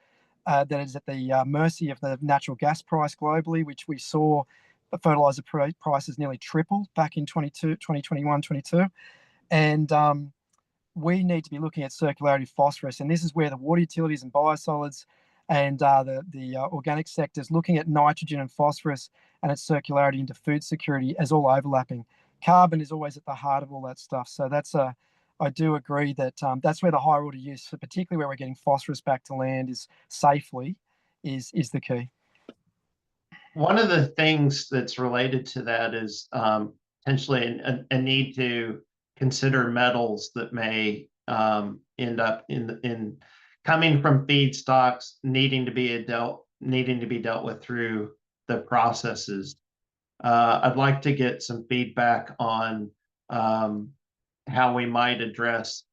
That is at the mercy of the natural gas price globally, which we saw the fertilizer prices nearly triple back in 2021, 22. And we need to be looking at circularity of phosphorus. And this is where the water utilities and biosolids and the organic sectors looking at nitrogen and phosphorus and its circularity into food security as all overlapping. Carbon is always at the heart of all that stuff. So I do agree that that's where the higher order use, particularly where we're getting phosphorus back to land is safely, is the key. One of the things that's related to that is potentially a need to consider metals that may end up in coming from feedstocks needing to be dealt with through the processes. I'd like to get some feedback on how we might address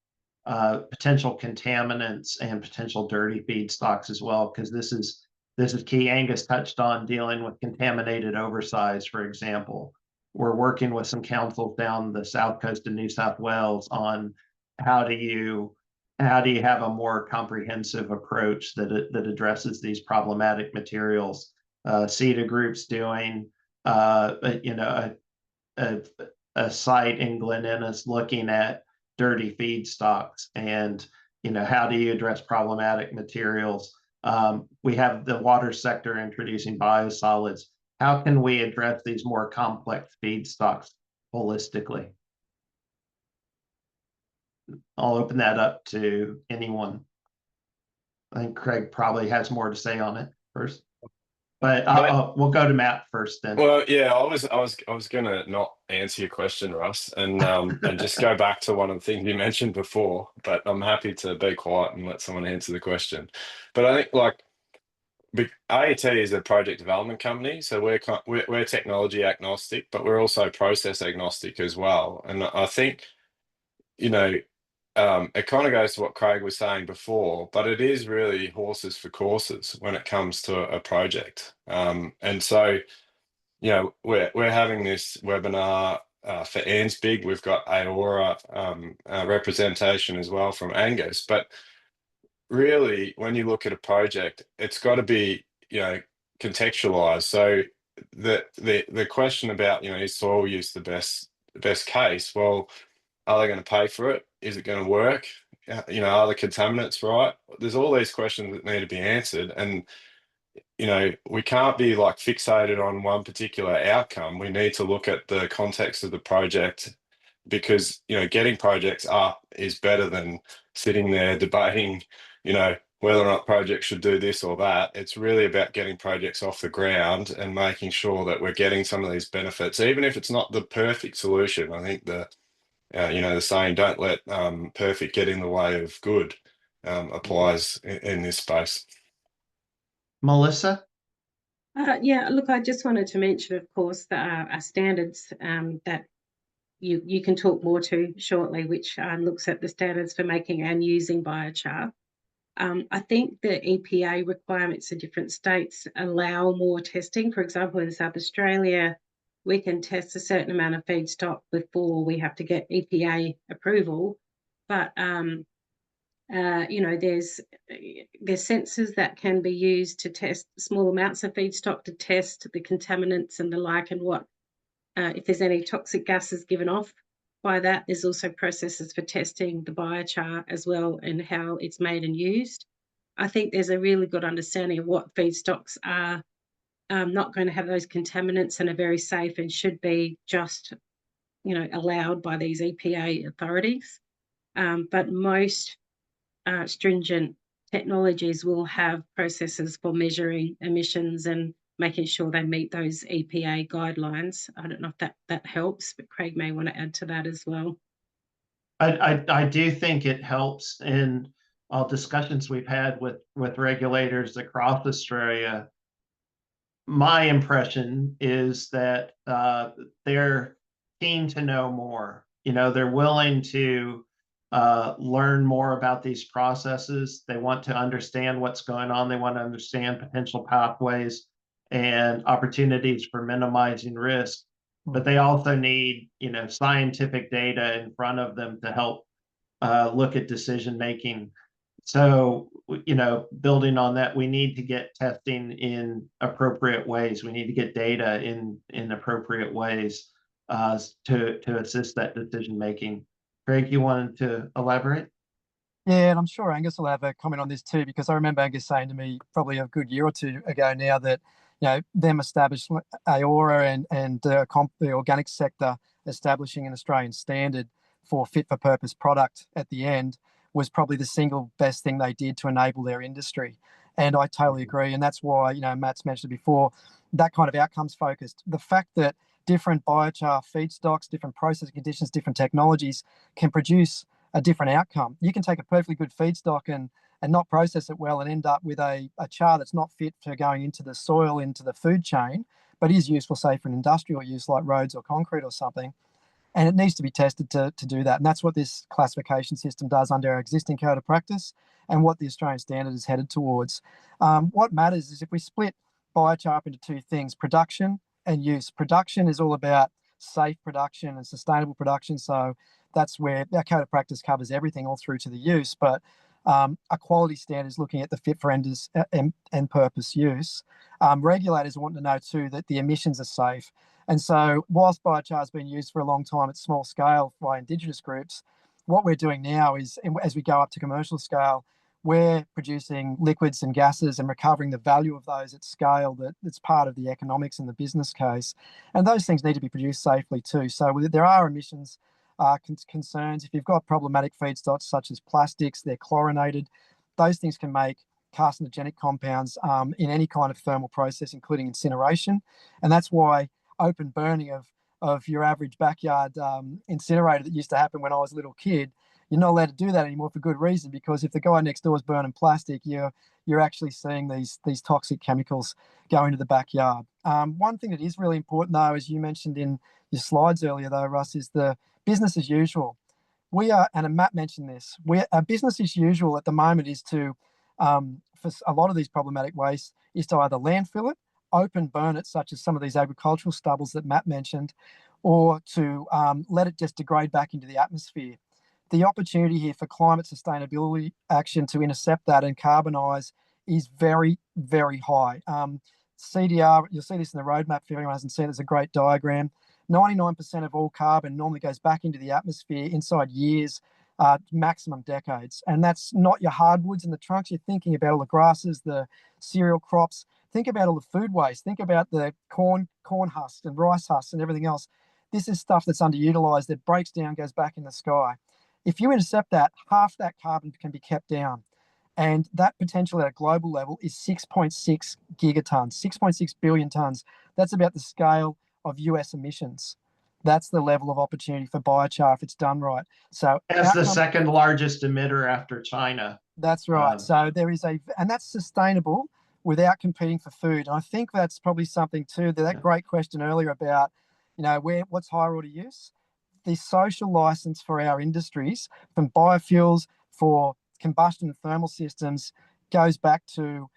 potential contaminants and potential dirty feedstocks as well, because this is key. Angus touched on dealing with contaminated oversize, for example. We're working with some councils down the south coast of New South Wales on how do you have a more comprehensive approach that addresses these problematic materials. CETA Group's doing a site in Glen Innes looking at dirty feedstocks and how do you address problematic materials. We have the water sector introducing biosolids. How can we address these more complex feedstocks holistically? I'll open that up to anyone. I think Craig probably has more to say on it first, but we'll go to Matt first then. Well, yeah, I was gonna not answer your question, Russ, and just go back to one of the things you mentioned before, but I'm happy to be quiet and let someone answer the question. But I think AET is a project development company, so we're technology agnostic, but we're also process agnostic as well. And I think, it kind of goes to what Craig was saying before, but it is really horses for courses when it comes to a project. And so, we're having this webinar for ANSBIG. We've got Aora representation as well from Angus. But really, when you look at a project, it's got to be, contextualized. So the question about, is soil use the best case? Well, are they going to pay for it? Is it going to work? Are the contaminants right? There's all these questions that need to be answered. And, we can't be fixated on one particular outcome. We need to look at the context of the project because, getting projects up is better than sitting there debating, whether or not projects should do this or that. It's really about getting projects off the ground and making sure that we're getting some of these benefits, even if it's not the perfect solution. I think the saying, don't let perfect get in the way of good applies in this space. Melissa? Yeah, look, I just wanted to mention, of course, that our standards that you can talk more to shortly, which looks at the standards for making and using biochar. I think the EPA requirements in different states allow more testing. For example, in South Australia, we can test a certain amount of feedstock before we have to get EPA approval. But there's sensors that can be used to test small amounts of feedstock to test the contaminants and the like, and what if there's any toxic gases given off by that. There's also processes for testing the biochar as well and how it's made and used. I think there's a really good understanding of what feedstocks are not going to have those contaminants and are very safe and should be just, allowed by these EPA authorities. But most stringent technologies will have processes for measuring emissions and making sure they meet those EPA guidelines. I don't know if that helps, but Craig may want to add to that as well. I do think it helps in all discussions we've had with regulators across Australia. My impression is that they're keen to know more. They're willing to learn more about these processes. They want to understand what's going on. They want to understand potential pathways and opportunities for minimizing risk. but they also need, scientific data in front of them to help look at decision making. So, building on that, we need to get testing in appropriate ways. We need to get data in appropriate ways to assist that decision making. Craig, you wanted to elaborate? Yeah, and I'm sure Angus will have a comment on this too, because I remember Angus saying to me probably a good year or two ago now that, them established AORA and the organic sector establishing an Australian standard for fit for purpose product at the end was probably the single best thing they did to enable their industry. And I totally agree. And that's why, Matt's mentioned before, that kind of outcomes focused. The fact that different biochar feedstocks, different processing conditions, different technologies can produce a different outcome. You can take a perfectly good feedstock and not process it well and end up with a char that's not fit for going into the soil, into the food chain, but is useful, say, for an industrial use like roads or concrete or something. And it needs to be tested to do that. And that's what this classification system does under our existing code of practice and what the Australian standard is headed towards. What matters is if we split biochar into two things, production and use. Production is all about safe production and sustainable production. So that's where our code of practice covers everything all through to the use. But a quality standard is looking at the fit for end purpose use. Regulators want to know too that the emissions are safe. And so whilst biochar has been used for a long time at small scale by Indigenous groups, what we're doing now is, as we go up to commercial scale, we're producing liquids and gases and recovering the value of those at scale that's part of the economics and the business case. And those things need to be produced safely too. So there are emissions concerns. If you've got problematic feedstocks such as plastics, they're chlorinated, those things can make carcinogenic compounds in any kind of thermal process, including incineration. And that's why open burning of your average backyard incinerator that used to happen when I was a little kid, you're not allowed to do that anymore for good reason, because if the guy next door is burning plastic, you're actually seeing these toxic chemicals go into the backyard. One thing that is really important though, as you mentioned in your slides earlier though, Russ, is the business as usual. We are, and Matt mentioned this, our business as usual at the moment is to, for a lot of these problematic waste, is to either landfill it, open burn it, such as some of these agricultural stubbles that Matt mentioned, or to let it just degrade back into the atmosphere. The opportunity here for climate sustainability action to intercept that and carbonise is very, very high. CDR, you'll see this in the roadmap if anyone hasn't seen it, there's a great diagram. 99% of all carbon normally goes back into the atmosphere inside years, maximum decades. And that's not your hardwoods and the trunks. You're thinking about all the grasses, the cereal crops. Think about all the food waste. Think about the corn husks and rice husks and everything else. This is stuff that's underutilized, that breaks down, goes back in the sky. If you intercept that, half that carbon can be kept down. And that potential at a global level is 6.6 gigatons, 6.6 billion tons. That's about the scale of US emissions. That's the level of opportunity for biochar if it's done right. So that's the second largest emitter after China. That's right. So there is and that's sustainable without competing for food. And I think that's probably something too, that great question earlier about, what's higher order use? The social license for our industries, from biofuels, for combustion and thermal systems, goes back to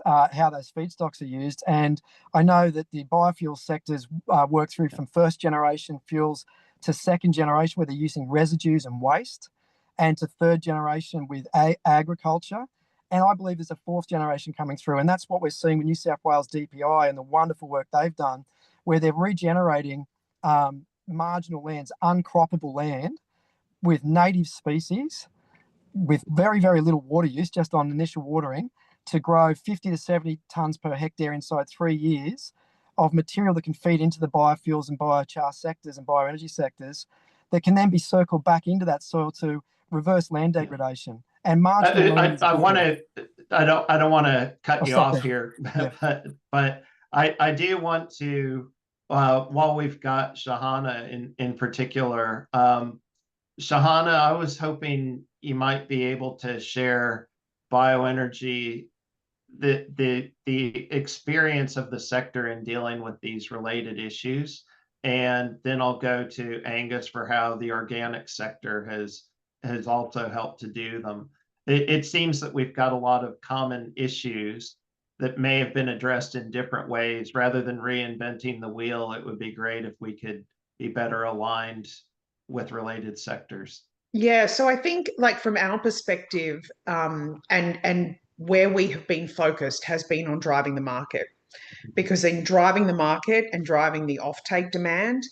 how those feedstocks are used. And I know that the biofuel sectors work through from first generation fuels to second generation, where they're using residues and waste, and to third generation with agriculture. And I believe there's a fourth generation coming through. And that's what we're seeing with New South Wales DPI and the wonderful work they've done, where they're regenerating marginal lands, uncroppable land, with native species, with very, very little water use, just on initial watering, to grow 50 to 70 tonnes per hectare inside 3 years of material that can feed into the biofuels and biochar sectors and bioenergy sectors, that can then be circled back into that soil to reverse land degradation. And marginal I don't want to cut you off here, yeah. but I do want to, while we've got Shahana in particular, Shahana, I was hoping you might be able to share bioenergy, the experience of the sector in dealing with these related issues, and then I'll go to Angus for how the organic sector has also helped to do them. It seems that we've got a lot of common issues, that may have been addressed in different ways. Rather than reinventing the wheel, it would be great if we could be better aligned with related sectors. Yeah, so I think like from our perspective, and where we have been focused has been on driving the market, because in driving the market and driving the offtake demand,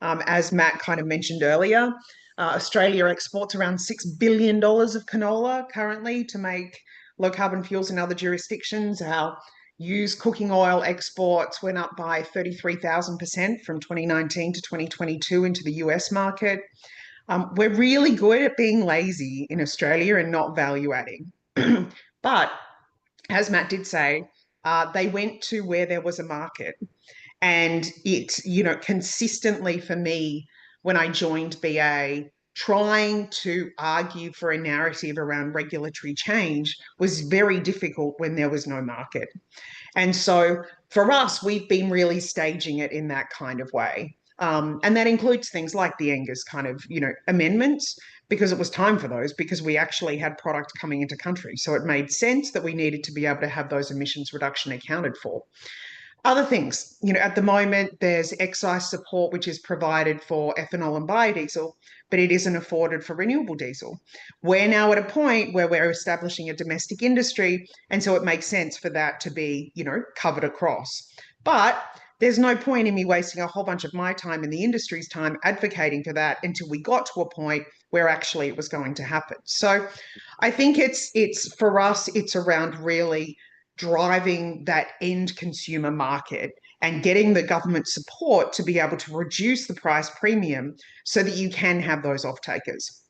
as Matt kind of mentioned earlier, Australia exports around $6 billion of canola currently to make low carbon fuels in other jurisdictions. Our used cooking oil exports went up by 33,000% from 2019 to 2022 into the US market. We're really good at being lazy in Australia and not value adding. But as Matt did say, they went to where there was a market. And it, consistently for me, when I joined BA, trying to argue for a narrative around regulatory change was very difficult when there was no market. And so for us, we've been really staging it in that kind of way. And that includes things like the Angus kind of, amendments, because it was time for those, because we actually had product coming into country. So it made sense that we needed to be able to have those emissions reduction accounted for. Other things, at the moment, there's excise support, which is provided for ethanol and biodiesel, but it isn't afforded for renewable diesel. We're now at a point where we're establishing a domestic industry, and so it makes sense for that to be, covered across. But there's no point in me wasting a whole bunch of my time and the industry's time advocating for that until we got to a point where actually it was going to happen. So I think it's for us, it's around really driving that end consumer market and getting the government support to be able to reduce the price premium so that you can have those off-takers.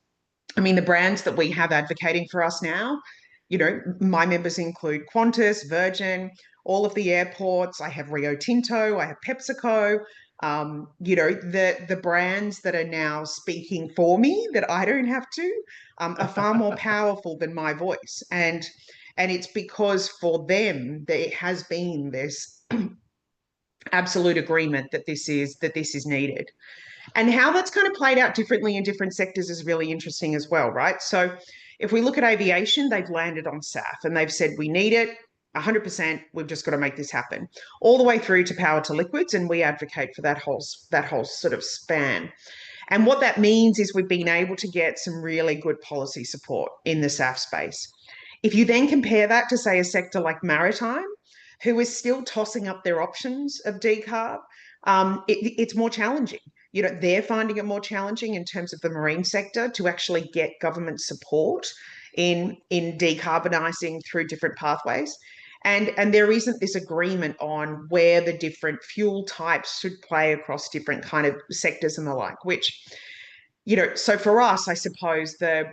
I mean, the brands that we have advocating for us now, my members include Qantas, Virgin, all of the airports. I have Rio Tinto, I have PepsiCo, the brands that are now speaking for me that I don't have to, are far more powerful than my voice. And it's because for them, there has been this absolute agreement that this is needed. And how that's kind of played out differently in different sectors is really interesting as well, right? So if we look at aviation, they've landed on SAF and they've said, we need it 100%. We've just got to make this happen, all the way through to power to liquids. And we advocate for that whole sort of span. And what that means is we've been able to get some really good policy support in the SAF space. If you then compare that to, say, a sector like maritime, who is still tossing up their options of decarb, it's more challenging. They're finding it more challenging in terms of the marine sector to actually get government support in decarbonising through different pathways. And there isn't this agreement on where the different fuel types should play across different kind of sectors and the like, which, so for us, I suppose the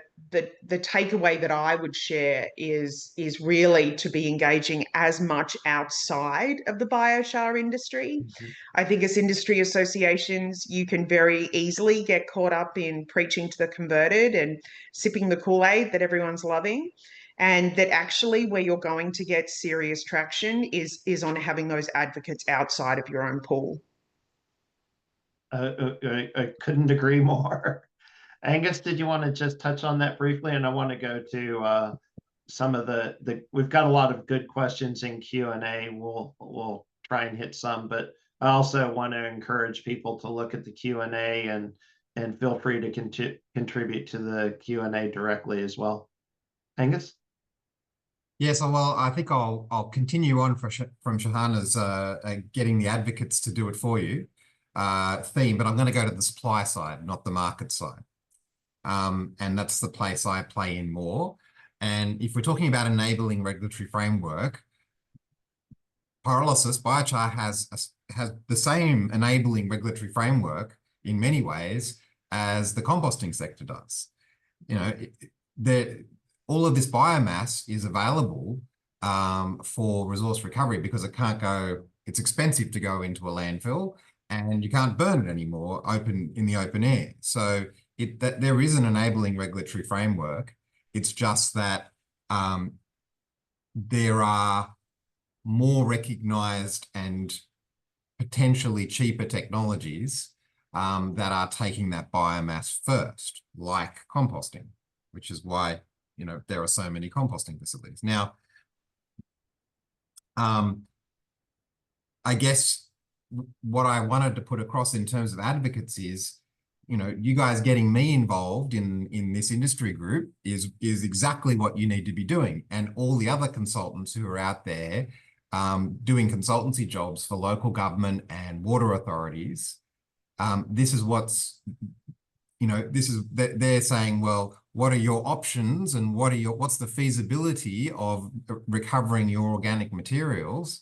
takeaway that I would share is really to be engaging as much outside of the biochar industry. Mm-hmm. I think as industry associations, you can very easily get caught up in preaching to the converted and sipping the Kool-Aid that everyone's loving. And that actually where you're going to get serious traction is on having those advocates outside of your own pool. I couldn't agree more. Angus, did you want to just touch on that briefly? And I want to go to some of we've got a lot of good questions in Q&A. We'll try and hit some, but I also want to encourage people to look at the Q&A and feel free to contribute to the Q&A directly as well. Angus? Yeah, so well, I think I'll continue on from Shahana's getting the advocates to do it for you theme, but I'm going to go to the supply side, not the market side. And that's the place I play in more. And if we're talking about enabling regulatory framework, pyrolysis, biochar has the same enabling regulatory framework in many ways as the composting sector does. All of this biomass is available for resource recovery because it's expensive to go into a landfill and you can't burn it anymore in the open air. So there is an enabling regulatory framework. It's just that there are more recognized and potentially cheaper technologies that are taking that biomass first, like composting, which is why there are so many composting facilities. Now, I guess what I wanted to put across in terms of advocacy is, you guys getting me involved in this industry group is exactly what you need to be doing. And all the other consultants who are out there doing consultancy jobs for local government and water authorities, this is what's, they're saying, well, what are your options and what's the feasibility of recovering your organic materials?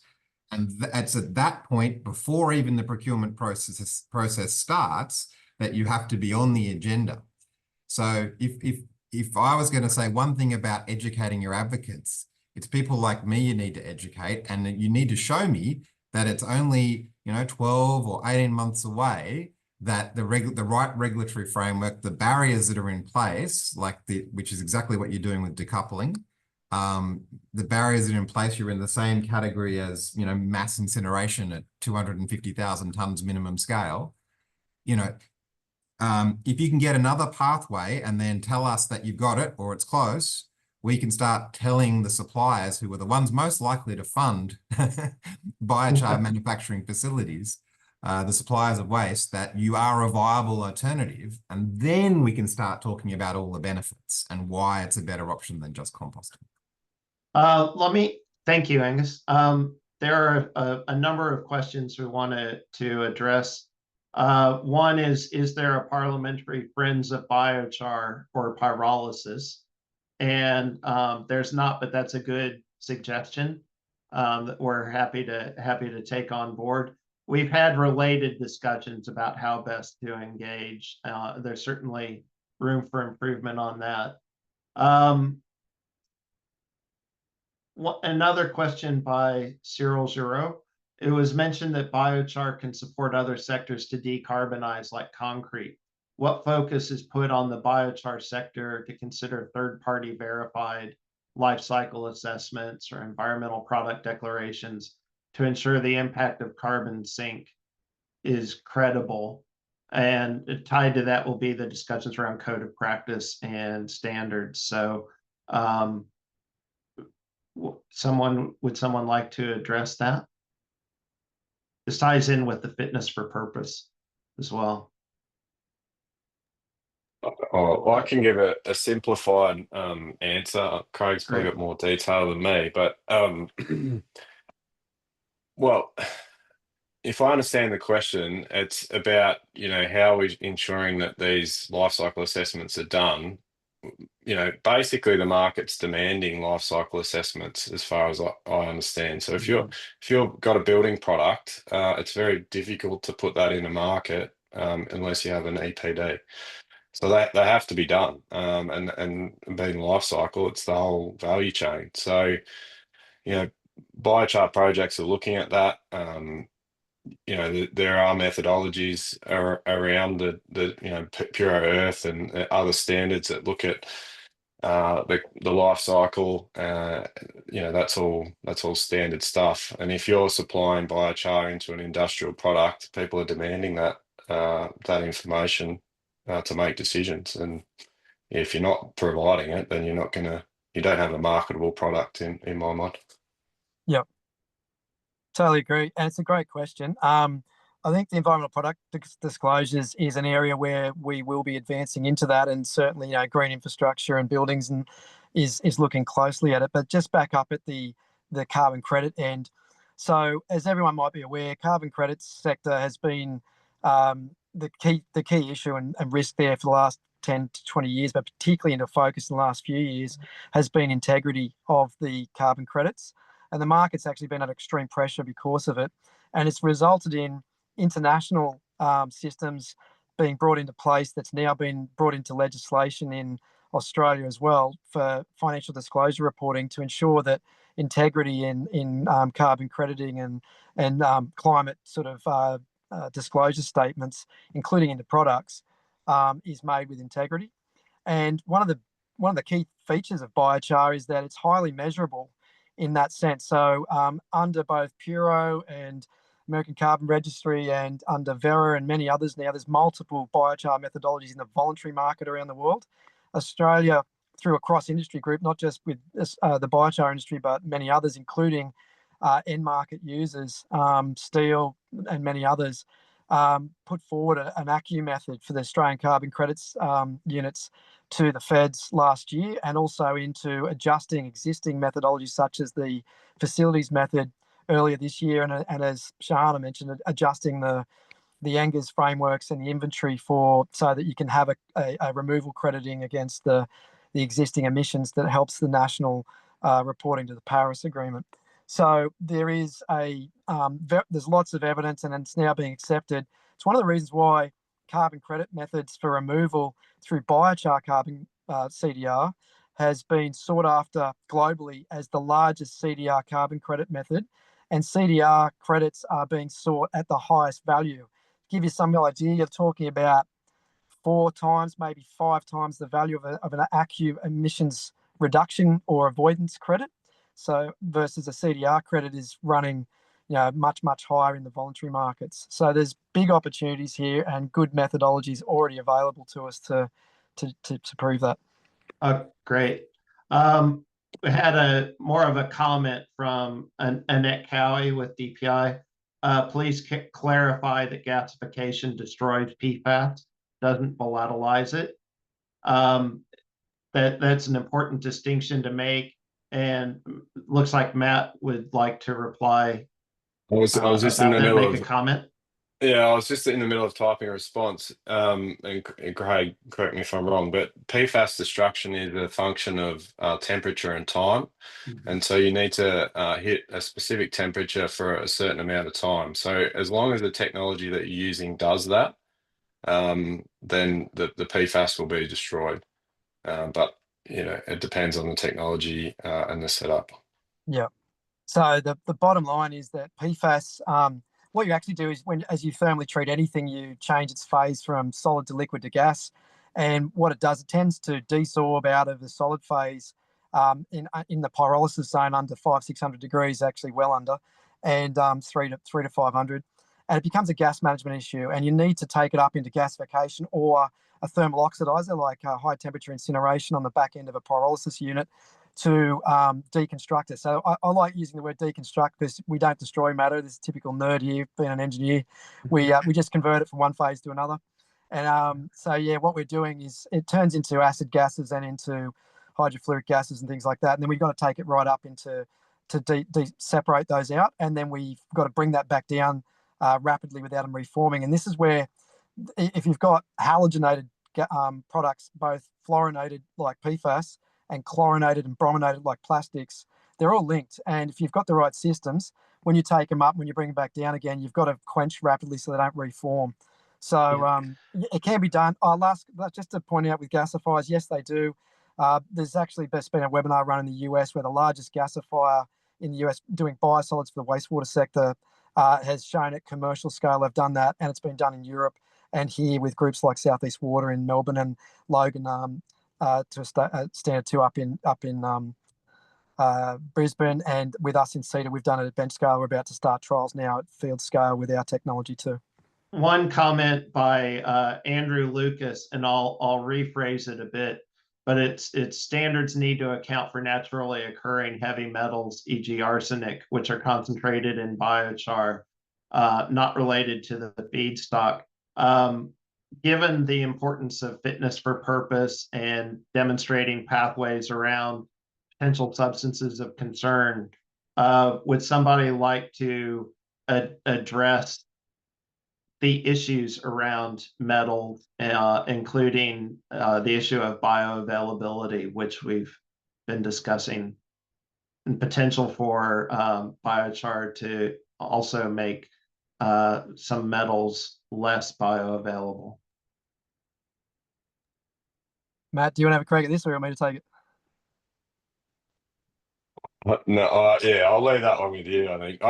And it's at that point, before even the procurement process starts, that you have to be on the agenda. So if I was going to say one thing about educating your advocates, it's people like me you need to educate, and you need to show me that it's only 12 or 18 months away, that the right regulatory framework, the barriers that are in place, which is exactly what you're doing with decoupling, the barriers that are in place, you're in the same category as mass incineration at 250,000 tons minimum scale. If you can get another pathway and then tell us that you've got it or it's close, we can start telling the suppliers, who are the ones most likely to fund biochar manufacturing facilities, the suppliers of waste, that you are a viable alternative. And then we can start talking about all the benefits and why it's a better option than just composting. Thank you, Angus. There are a number of questions we wanted to address. One is there a parliamentary Friends of Biochar or pyrolysis? And there's not, but that's a good suggestion that we're happy to take on board. We've had related discussions about how best to engage. There's certainly room for improvement on that. Another question by Cyril Giroux. It was mentioned that biochar can support other sectors to decarbonize, like concrete. What focus is put on the biochar sector to consider third-party verified life cycle assessments or environmental product declarations to ensure the impact of carbon sink is credible? And tied to that will be the discussions around code of practice and standards. So would someone like to address that? This ties in with the fitness for purpose as well. Well, I can give a simplified answer. Craig's probably Great. got more detail than me, but well, if I understand the question, it's about how we're ensuring that these life cycle assessments are done. Basically the market's demanding life cycle assessments, as far as I understand. So if you've got a building product, it's very difficult to put that in a market unless you have an EPD. So they have to be done. And being life cycle, it's the whole value chain. So biochar projects are looking at that. There are methodologies around the Pure Earth and other standards that look at the life cycle. That's all standard stuff. And if you're supplying biochar into an industrial product, people are demanding that information to make decisions. And if you're not providing it, then you don't have a marketable product in my mind. Yep. Totally agree. And it's a great question. I think the environmental product disclosures is an area where we will be advancing into that, and certainly, green infrastructure and buildings and is looking closely at it. But just back up at the carbon credit end. So, as everyone might be aware, carbon credits sector has been the key issue and risk there for the last 10 to 20 years, but particularly into focus in the last few years, has been integrity of the carbon credits. And the market's actually been under extreme pressure because of it. And it's resulted in international systems being brought into place that's now been brought into legislation in Australia as well for financial disclosure reporting to ensure that integrity in carbon crediting and climate sort of disclosure statements, including into products, is made with integrity. And one of the key features of biochar is that it's highly measurable in that sense. So under both Puro and American Carbon Registry and under Vera and many others now, there's multiple biochar methodologies in the voluntary market around the world. Australia, through a cross-industry group, not just with the biochar industry, but many others, including end market users, steel and many others, put forward an ACCU method for the Australian carbon credits units to the feds last year, and also into adjusting existing methodologies such as the facilities method earlier this year, and as Shahana mentioned, adjusting the NGES frameworks and the inventory so that you can have a removal crediting against the existing emissions that helps the national reporting to the Paris Agreement. So there is there's lots of evidence, and it's now being accepted. It's one of the reasons why carbon credit methods for removal through biochar carbon CDR has been sought after globally as the largest CDR carbon credit method, and CDR credits are being sought at the highest value. To give you some idea, you're talking about 4 times, maybe 5 times the value of an ACCU emissions reduction or avoidance credit. So versus a CDR credit is running, much, much higher in the voluntary markets. So there's big opportunities here and good methodologies already available to us to prove that. Great. We had more of a comment from Annette Cowie with DPI. Please clarify that gasification destroys PFAS, doesn't volatilize it. That's an important distinction to make, and looks like Matt would like to reply. I was just in the middle of a comment. Yeah, I was just in the middle of typing a response. And Craig, correct me if I'm wrong, but PFAS destruction is a function of temperature and time. And so you need to hit a specific temperature for a certain amount of time. So as long as the technology that you're using does that, then the PFAS will be destroyed. But it depends on the technology and the setup. Yeah. So the bottom line is that PFAS, what you actually do is as you thermally treat anything, you change its phase from solid to liquid to gas. And what it does, it tends to desorb out of the solid phase in the pyrolysis zone under 500-600 degrees, actually well under, and 300 to 500. And it becomes a gas management issue. And you need to take it up into gasification or a thermal oxidizer, like high temperature incineration on the back end of a pyrolysis unit, to deconstruct it. So I like using the word deconstruct because we don't destroy matter. This is a typical nerd here, being an engineer. We just convert it from one phase to another. And so, yeah, what we're doing is it turns into acid gases and into hydrofluoric gases and things like that. And then we've got to take it right up to separate those out. And then we've got to bring that back down rapidly without them reforming. And this is where, if you've got halogenated products, both fluorinated like PFAS and chlorinated and brominated like plastics, they're all linked. And if you've got the right systems, when you take them up, when you bring them back down again, you've got to quench rapidly so they don't reform. So it can be done. Just to point out with gasifiers, yes, they do. There's actually been a webinar run in the US where the largest gasifier in the US doing biosolids for the wastewater sector has shown at commercial scale they've done that, and it's been done in Europe and here with groups like Southeast Water in Melbourne and Logan to Standard 2 up in Brisbane, and with us in Cedar, we've done it at bench scale. We're about to start trials now at field scale with our technology too. One comment by Andrew Lucas, and I'll rephrase it a bit, but it's standards need to account for naturally occurring heavy metals, e.g. arsenic, which are concentrated in biochar, not related to the feedstock. Given the importance of fitness for purpose and demonstrating pathways around potential substances of concern, would somebody like to address the issues around metals, including the issue of bioavailability, which we've been discussing, and potential for biochar to also make some metals less bioavailable? Matt, do you want to have a crack at this, or you want me to take it? No, yeah, I'll leave that one with you. I think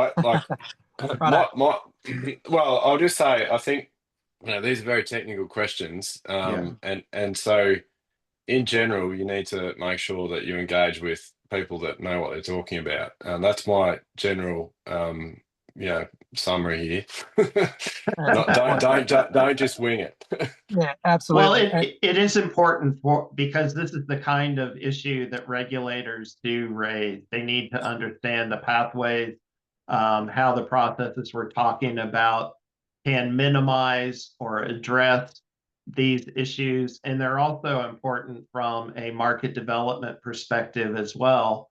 well, I'll just say I think these are very technical questions, and so in general, you need to make sure that you engage with people that know what they're talking about, and that's my general summary here. Don't just wing it. Yeah, absolutely. Well, it is important because this is the kind of issue that regulators do raise. They need to understand the pathways how the processes we're talking about can minimize or address these issues. And they're also important from a market development perspective as well,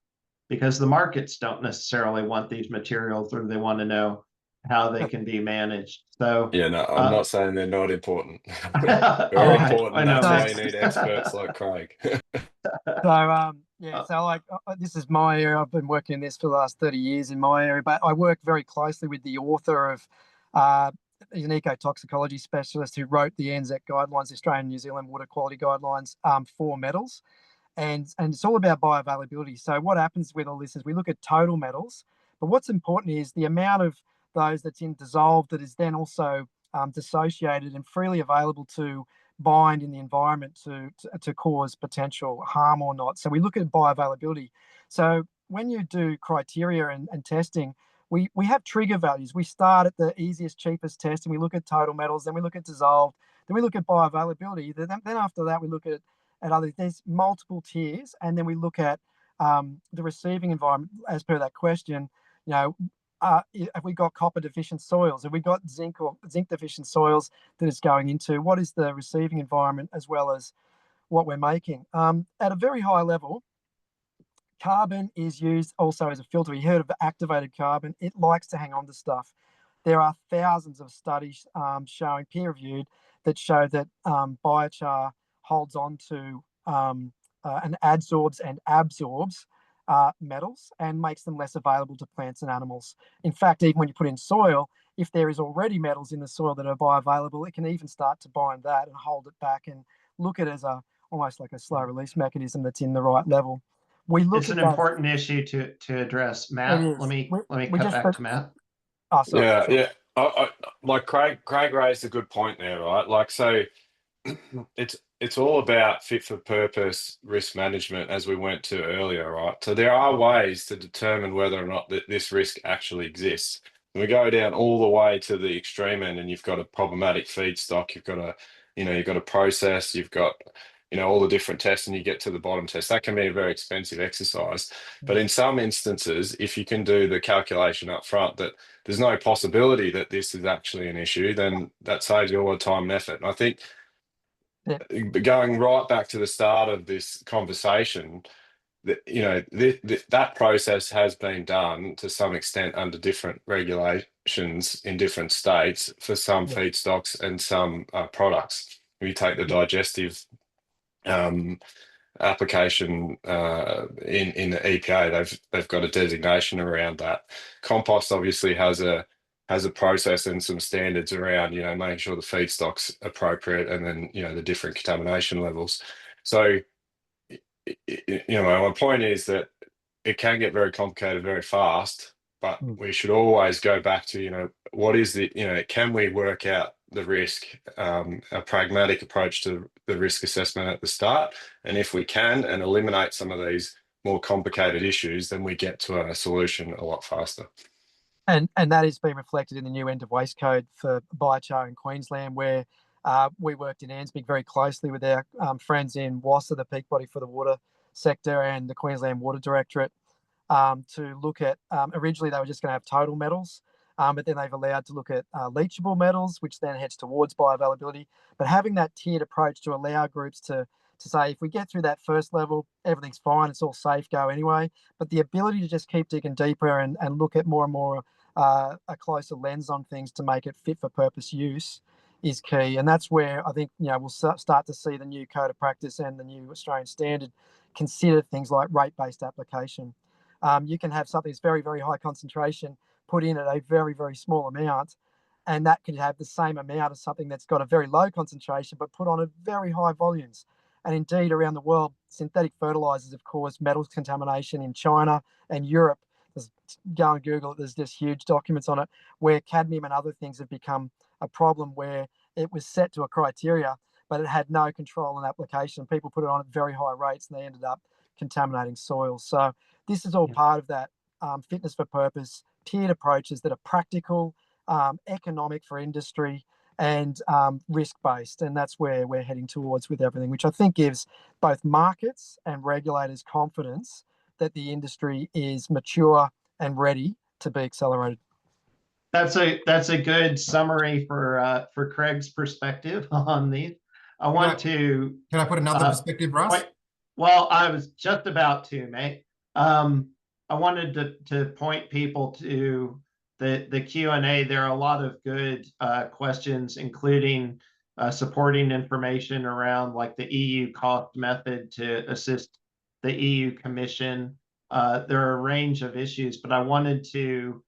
because the markets don't necessarily want these materials, or they want to know how they can be managed. So yeah, no, I'm not saying they're not important. oh, Very important. I know. That's why you need experts like Craig. So yeah, so like this is my area. I've been working in this for the last 30 years in my area, but I work very closely with the author of he's an ecotoxicology specialist who wrote the ANZAC guidelines, the Australian New Zealand water quality guidelines, for metals. And it's all about bioavailability. So what happens with all this is we look at total metals, but what's important is the amount of those that's in dissolved that is then also dissociated and freely available to bind in the environment to cause potential harm or not. So we look at bioavailability. So when you do criteria and testing, we have trigger values. We start at the easiest, cheapest test, and we look at total metals, then we look at dissolved, then we look at bioavailability. Then after that, we look at other, there's multiple tiers, and then we look at the receiving environment as per that question. You know, have we got copper deficient soils? Have we got zinc or zinc deficient soils that it's going into? What is the receiving environment as well as what we're making? At a very high level, carbon is used also as a filter. You heard of activated carbon. It likes to hang on to stuff. There are thousands of studies showing, peer-reviewed, that show that biochar holds on to and adsorbs and absorbs metals and makes them less available to plants and animals. In fact, even when you put in soil, if there is already metals in the soil that are bioavailable, it can even start to bind that and hold it back and look at it as almost like a slow release mechanism that's in the right level. We look it's at an important issue to address. Matt, let me cut back to Matt. Oh, sorry, Yeah, sure. yeah. Like Craig raised a good point there, right? Like, so it's all about fit for purpose risk management, as we went to earlier, right? So there are ways to determine whether or not that this risk actually exists. And we go down all the way to the extreme end, and you've got a problematic feedstock, you've got a process, you've got all the different tests, and you get to the bottom test. That can be a very expensive exercise. But in some instances, if you can do the calculation up front that there's no possibility that this is actually an issue, then that saves you all the time and effort. And I think going right back to the start of this conversation, that process has been done to some extent under different regulations in different states for some feedstocks and some products. If you take the digestive application in the EPA, they've got a designation around that. Compost obviously has a process and some standards around making sure the feedstock's appropriate, and then the different contamination levels. So my point is that it can get very complicated very fast, but we should always go back to what is the can we work out the risk, a pragmatic approach to the risk assessment at the start, and if we can and eliminate some of these more complicated issues, then we get to a solution a lot faster. And that has been reflected in the new end of waste code for biochar in Queensland, where we worked in Ansbig very closely with our friends in WASA, the peak body for the water sector, and the Queensland Water Directorate to look at, originally they were just going to have total metals, but then they've allowed to look at leachable metals, which then heads towards bioavailability. But having that tiered approach to allow groups to say, if we get through that first level, everything's fine, it's all safe, go anyway. But the ability to just keep digging deeper and look at more and more a closer lens on things to make it fit for purpose use is key. And that's where I think we'll start to see the new code of practice and the new Australian standard consider things like rate-based application. You can have something that's very, very high concentration put in at a very, very small amount, and that could have the same amount as something that's got a very low concentration but put on at very high volumes. And indeed, around the world, synthetic fertilizers have caused metals contamination in China and Europe. Go and Google it, there's just huge documents on it, where cadmium and other things have become a problem, where it was set to a criteria, but it had no control and application. People put it on at very high rates, and they ended up contaminating soils. So this is all part of that fitness for purpose, tiered approaches that are practical, economic for industry, and risk-based. And that's where we're heading towards with everything, which I think gives both markets and regulators confidence that the industry is mature and ready to be accelerated. That's a good summary for Craig's perspective on these. I want to. Can I put another perspective, Russ? Well, I was just about to, mate. I wanted to point people to the Q&A. There are a lot of good questions, including supporting information around like the EU cost method to assist the EU Commission. There are a range of issues, but I wanted to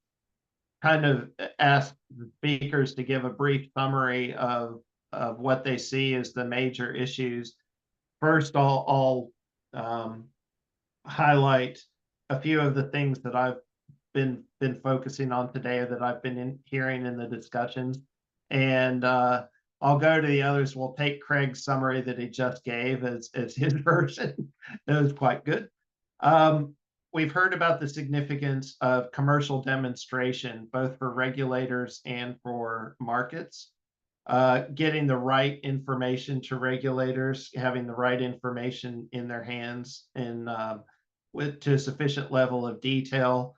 kind of ask the speakers to give a brief summary of what they see as the major issues. First, I'll highlight a few of the things that I've been focusing on today, or that I've been hearing in the discussions, and I'll go to the others. We'll take Craig's summary that he just gave as his version. It was quite good. We've heard about the significance of commercial demonstration, both for regulators and for markets. Getting the right information to regulators, having the right information in their hands, and to a sufficient level of detail.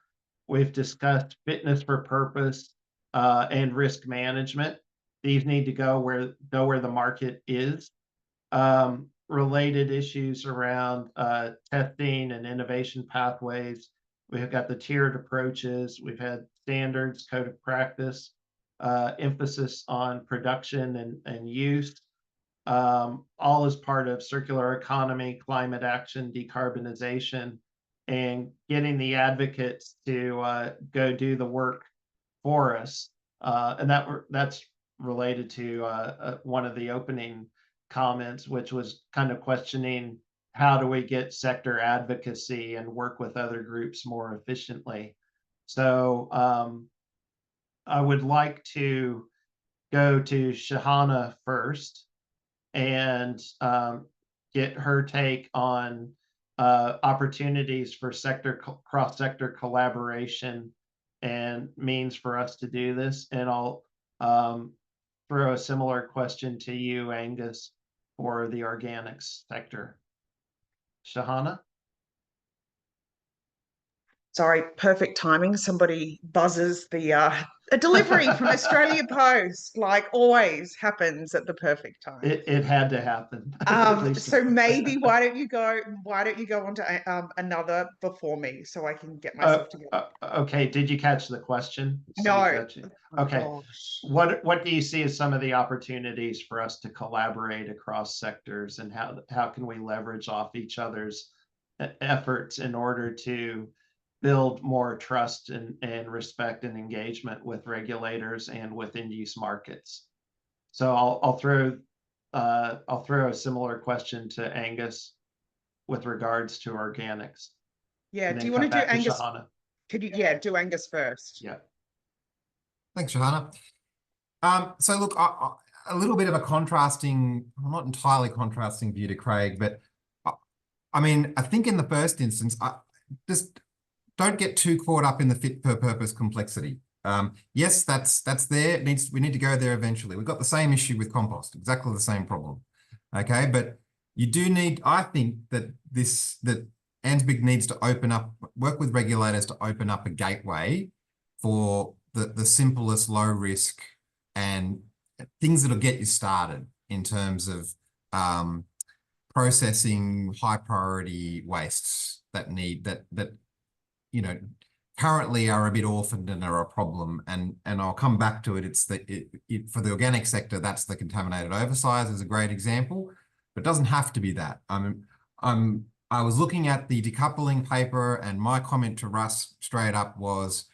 We've discussed fitness for purpose and risk management. These need to go where the market is. Related issues around testing and innovation pathways. We've got the tiered approaches. We've had standards, code of practice, emphasis on production and use, all as part of circular economy, climate action, decarbonization, and getting the advocates to go do the work for us. And that's related to one of the opening comments, which was kind of questioning how do we get sector advocacy and work with other groups more efficiently. So I would like to go to Shahana first and get her take on opportunities for cross-sector collaboration and means for us to do this. And I'll throw a similar question to you, Angus, for the organics sector. Shahana? Sorry, perfect timing. Somebody buzzes a delivery from Australia Post, like always happens at the perfect time. It had to happen. So maybe why don't you go on to another before me so I can get myself together. Okay, did you catch the question? No. Okay. What do you see as some of the opportunities for us to collaborate across sectors, and how can we leverage off each other's efforts in order to build more trust and respect and engagement with regulators and with end-use markets? So I'll throw a similar question to Angus with regards to organics. Yeah, do you want to do Angus? Shahana. Could you do Angus first? Yeah. Thanks, Shahana. So look, a little bit of a contrasting, well, not entirely contrasting view to Craig, but I mean, I think in the first instance, just don't get too caught up in the fit for purpose complexity. Yes, that's there. We need to go there eventually. We've got the same issue with compost, exactly the same problem. Okay, but you do need, I think that ANZBIG needs to work with regulators to open up a gateway for the simplest low risk and things that'll get you started in terms of processing high priority wastes that you know, currently are a bit orphaned and are a problem. And I'll come back to it. It's for the organic sector, that's the contaminated oversize is a great example, but it doesn't have to be that. I was looking at the decoupling paper, and my comment to Russ straight up was,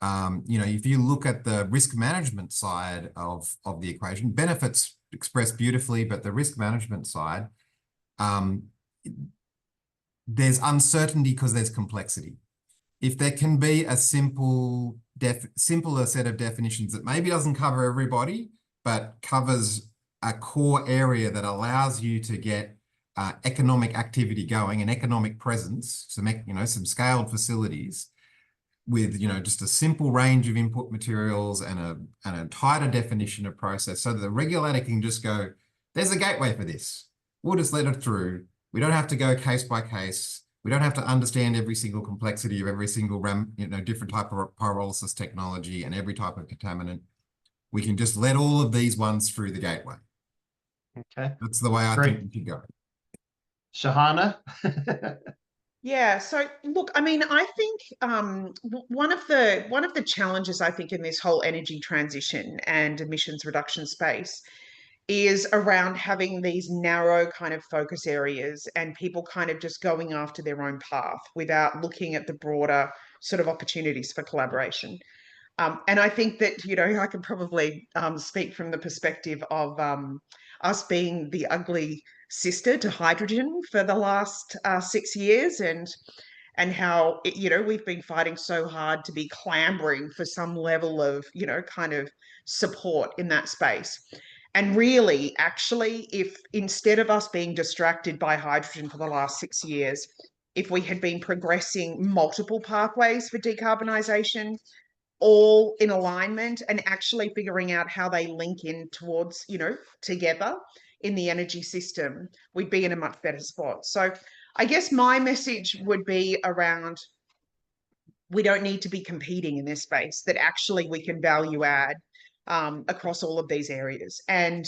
you know, if you look at the risk management side of the equation, benefits expressed beautifully, but the risk management side, there's uncertainty because there's complexity. If there can be a simpler set of definitions that maybe doesn't cover everybody, but covers a core area that allows you to get economic activity going and economic presence, some scaled facilities with, just a simple range of input materials and a tighter definition of process, so that the regulator can just go, there's a gateway for this. We'll just let it through. We don't have to go case by case. We don't have to understand every single complexity of every single different type of pyrolysis technology and every type of contaminant. We can just let all of these ones through the gateway. Okay. That's the way I Great. think we should go. Shahana? Yeah, so look, I mean, I think one of the challenges I think in this whole energy transition and emissions reduction space is around having these narrow kind of focus areas and people kind of just going after their own path without looking at the broader sort of opportunities for collaboration. And I think that, you know, I can probably speak from the perspective of us being the ugly sister to hydrogen for the last 6 years, and how, you know, we've been fighting so hard to be clambering for some level of, you know, kind of support in that space. And really, actually, if instead of us being distracted by hydrogen for the last 6 years, if we had been progressing multiple pathways for decarbonisation, all in alignment and actually figuring out how they link in towards, you know, together in the energy system, we'd be in a much better spot. So I guess my message would be around, we don't need to be competing in this space, that actually we can value add across all of these areas. And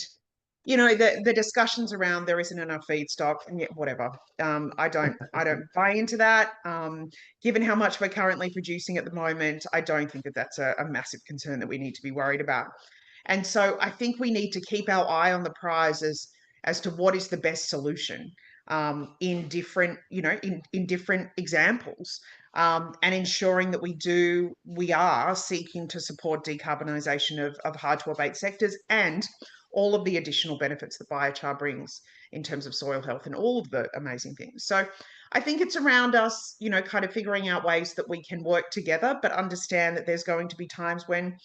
you know, the discussions around there isn't enough feedstock and yet whatever. I don't buy into that. Given how much we're currently producing at the moment, I don't think that that's a massive concern that we need to be worried about. And so I think we need to keep our eye on the prize as to what is the best solution in different, you know, in different examples, and ensuring that we are seeking to support decarbonisation of hard to abate sectors and all of the additional benefits that biochar brings in terms of soil health and all of the amazing things. So I think it's around us, you know, kind of figuring out ways that we can work together, but understand that there's going to be times when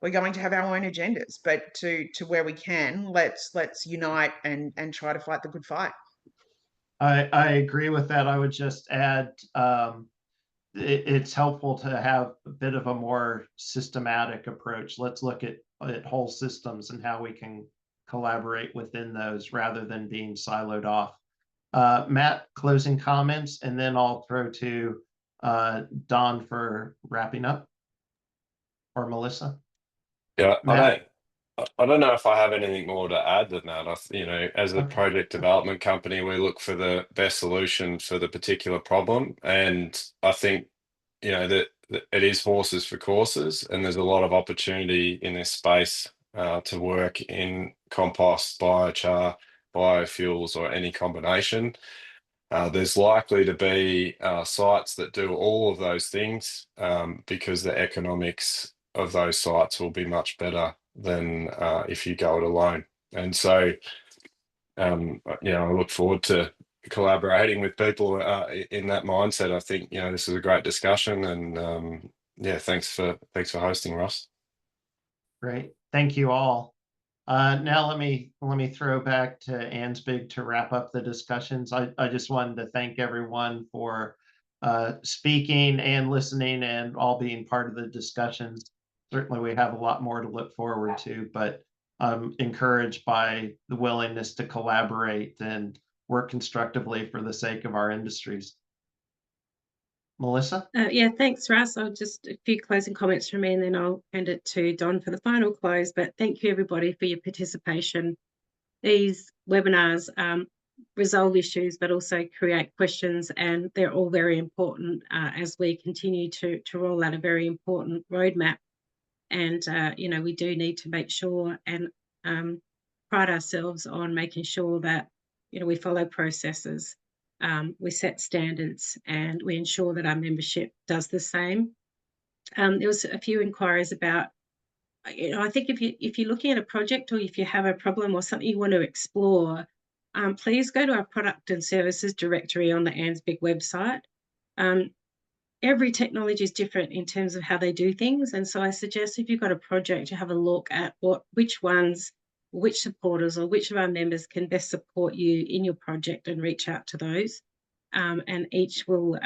we're going to have our own agendas. But to where we can, let's unite and try to fight the good fight. I agree with that. I would just add, it's helpful to have a bit of a more systematic approach. Let's look at whole systems and how we can collaborate within those rather than being siloed off. Matt, closing comments, and then I'll throw to Don for wrapping up, or Melissa. Yeah, Matt? I don't know if I have anything more to add than that. You know, as a project development company, we look for the best solution for the particular problem, and I think, you know, that it is horses for courses, and there's a lot of opportunity in this space to work in compost, biochar, biofuels, or any combination. There's likely to be sites that do all of those things because the economics of those sites will be much better than if you go it alone. And so, you know, I look forward to collaborating with people in that mindset. I think, you know, this is a great discussion, and yeah, thanks for hosting, Ross. Great, thank you all. Now let me throw back to Ansbig to wrap up the discussions. I just wanted to thank everyone for speaking and listening and all being part of the discussions. Certainly we have a lot more to look forward to, but I'm encouraged by the willingness to collaborate and work constructively for the sake of our industries. Melissa? Yeah, thanks, Russ. I'll just a few closing comments from me, and then I'll hand it to Don for the final close. But thank you, everybody, for your participation. These webinars resolve issues, but also create questions, and they're all very important as we continue to roll out a very important roadmap. And, you know, we do need to make sure and pride ourselves on making sure that, you know, we follow processes, we set standards, and we ensure that our membership does the same. There was a few inquiries about, you know, I think if you're looking at a project, or if you have a problem or something you want to explore, please go to our product and services directory on the ANZBIG website. Every technology is different in terms of how they do things. And so I suggest if you've got a project, you have a look at which supporters or which of our members can best support you in your project, and reach out to those. And each will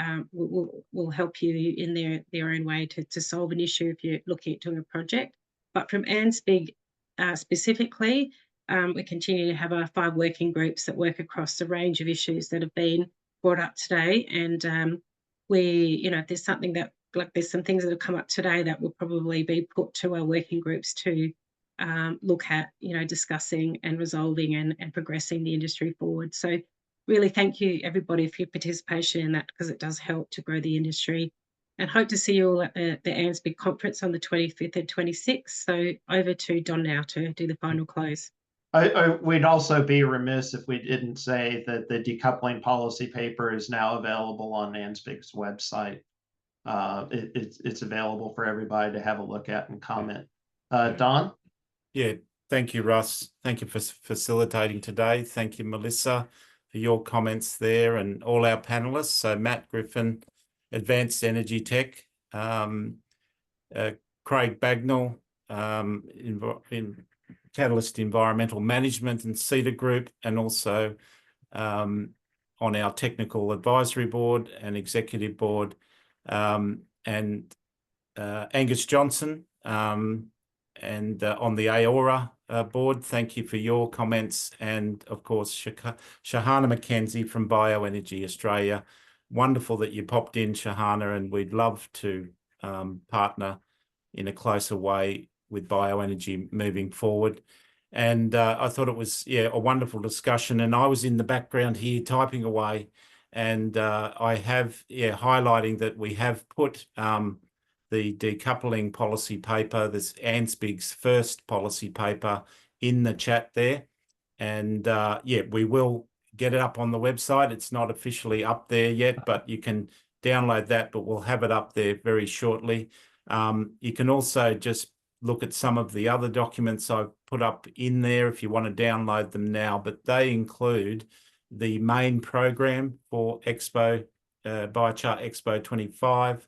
help you in their own way to solve an issue if you're looking at doing a project. But from ANZBIG specifically, we continue to have our 5 working groups that work across a range of issues that have been brought up today. And if there's something that, like there's some things that have come up today that will probably be put to our working groups to look at, discussing and resolving and progressing the industry forward. So really thank you everybody for your participation in that, because it does help to grow the industry. And hope to see you all at the ANZBIG conference on the 25th and 26th. So over to Don now to do the final close. We'd also be remiss if we didn't say that the decoupling policy paper is now available on ANZBIG's website. It's available for everybody to have a look at and comment. Don? Yeah, thank you, Russ. Thank you for facilitating today. Thank you, Melissa, for your comments there, and all our panelists. So Matt Griffin, Advanced Energy Tech, Craig Bagnall, in Catalyst Environmental Management and Cedar Group, and also on our Technical Advisory Board and Executive Board, and Angus Johnson, and on the AORA board. Thank you for your comments. And of course, Shahana McKenzie from Bioenergy Australia. Wonderful that you popped in, Shahana, and we'd love to partner in a closer way with bioenergy moving forward. And I thought it was, a wonderful discussion. And I was in the background here typing away, and I have, highlighting that we have put the decoupling policy paper, this ANZBIG's first policy paper, in the chat there. And we will get it up on the website. It's not officially up there yet, but you can download that, but we'll have it up there very shortly. You can also just look at some of the other documents I've put up in there if you want to download them now, but they include the main program for Expo, Biochar Expo 25,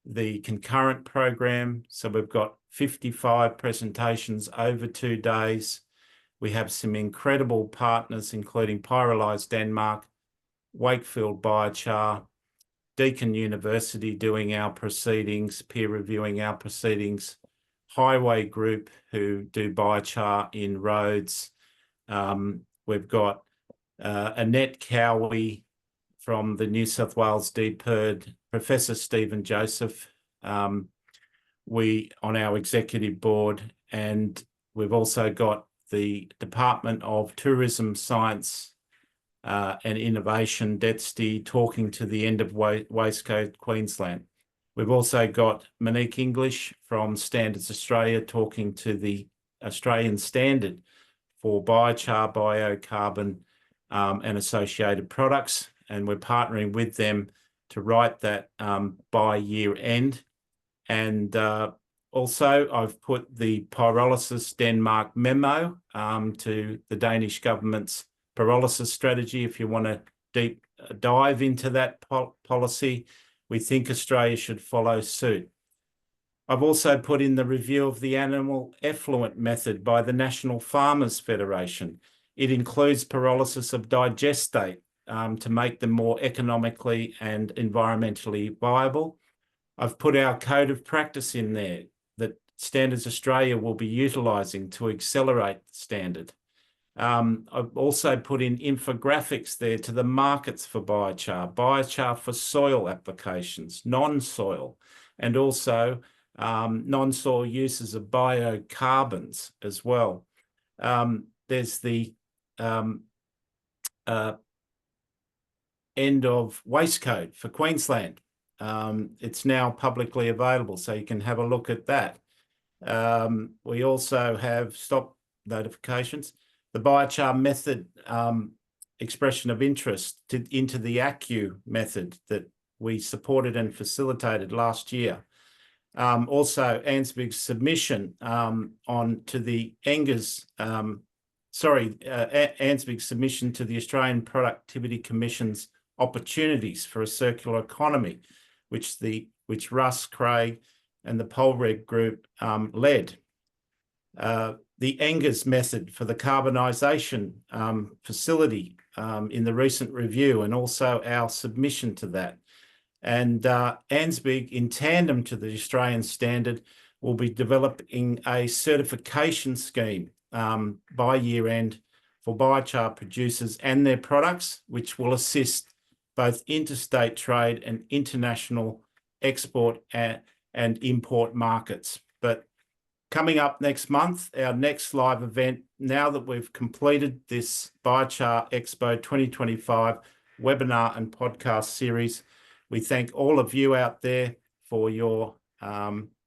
the concurrent program. So we've got 55 presentations over 2 days. We have some incredible partners, including Pyrolyze Denmark, Wakefield Biochar, Deakin University doing our proceedings, peer reviewing our proceedings, Highway Group who do biochar in roads. We've got Annette Cowie from the New South Wales DPIRD, Professor Stephen Joseph, we on our executive board, and we've also got the Department of Tourism, Science and Innovation, DETSTI, talking to the End of Waistcoat Queensland. We've also got Monique English from Standards Australia talking to the Australian standard for biochar, biocarbon and associated products. And we're partnering with them to write that by year end. And also I've put the Pyrolysis Denmark memo to the Danish government's pyrolysis strategy. If you want to deep dive into that policy, we think Australia should follow suit. I've also put in the review of the animal effluent method by the National Farmers Federation. It includes pyrolysis of digestate to make them more economically and environmentally viable. I've put our code of practice in there that Standards Australia will be utilising to accelerate the standard. I've also put in infographics there to the markets for biochar, biochar for soil applications, non-soil, and also non-soil uses of biocarbons as well. There's the end of waste code for Queensland. It's now publicly available, so you can have a look at that. We also have stop notifications. The biochar method expression of interest into the ACU method that we supported and facilitated last year. Also, ANZBIG's submission to the ANZBIG's submission to the Australian Productivity Commission's opportunities for a circular economy, which Russ, Craig, and the Polreg group led. The Engers method for the carbonisation facility in the recent review, and also our submission to that. And ANZBIG, in tandem to the Australian standard, will be developing a certification scheme by year end for biochar producers and their products, which will assist both interstate trade and international export and import markets. But coming up next month, our next live event, now that we've completed this Biochar Expo 2025 webinar and podcast series, we thank all of you out there for your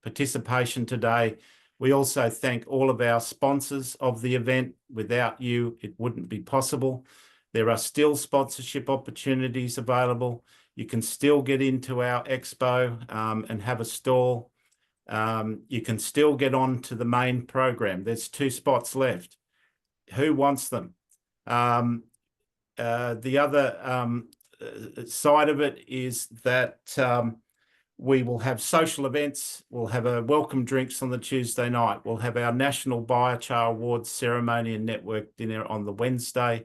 participation today. We also thank all of our sponsors of the event. Without you, it wouldn't be possible. There are still sponsorship opportunities available. You can still get into our expo and have a stall. You can still get on to the main program. There's 2 spots left. Who wants them? The other side of it is that we will have social events. We'll have a welcome drinks on the Tuesday night. We'll have our National Biochar Awards ceremony and network dinner on the Wednesday.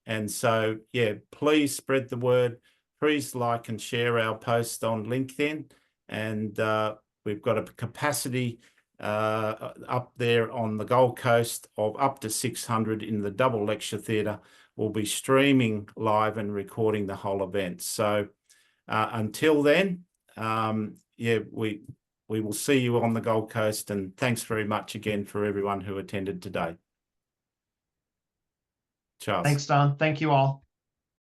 And so, yeah, please spread the word. Please like and share our post on LinkedIn. And we've got a capacity up there on the Gold Coast of up to 600 in the double lecture theatre. We'll be streaming live and recording the whole event. So until then, yeah, we will see you on the Gold Coast, and thanks very much again for everyone who attended today. Charles. Thanks, Don. Thank you all.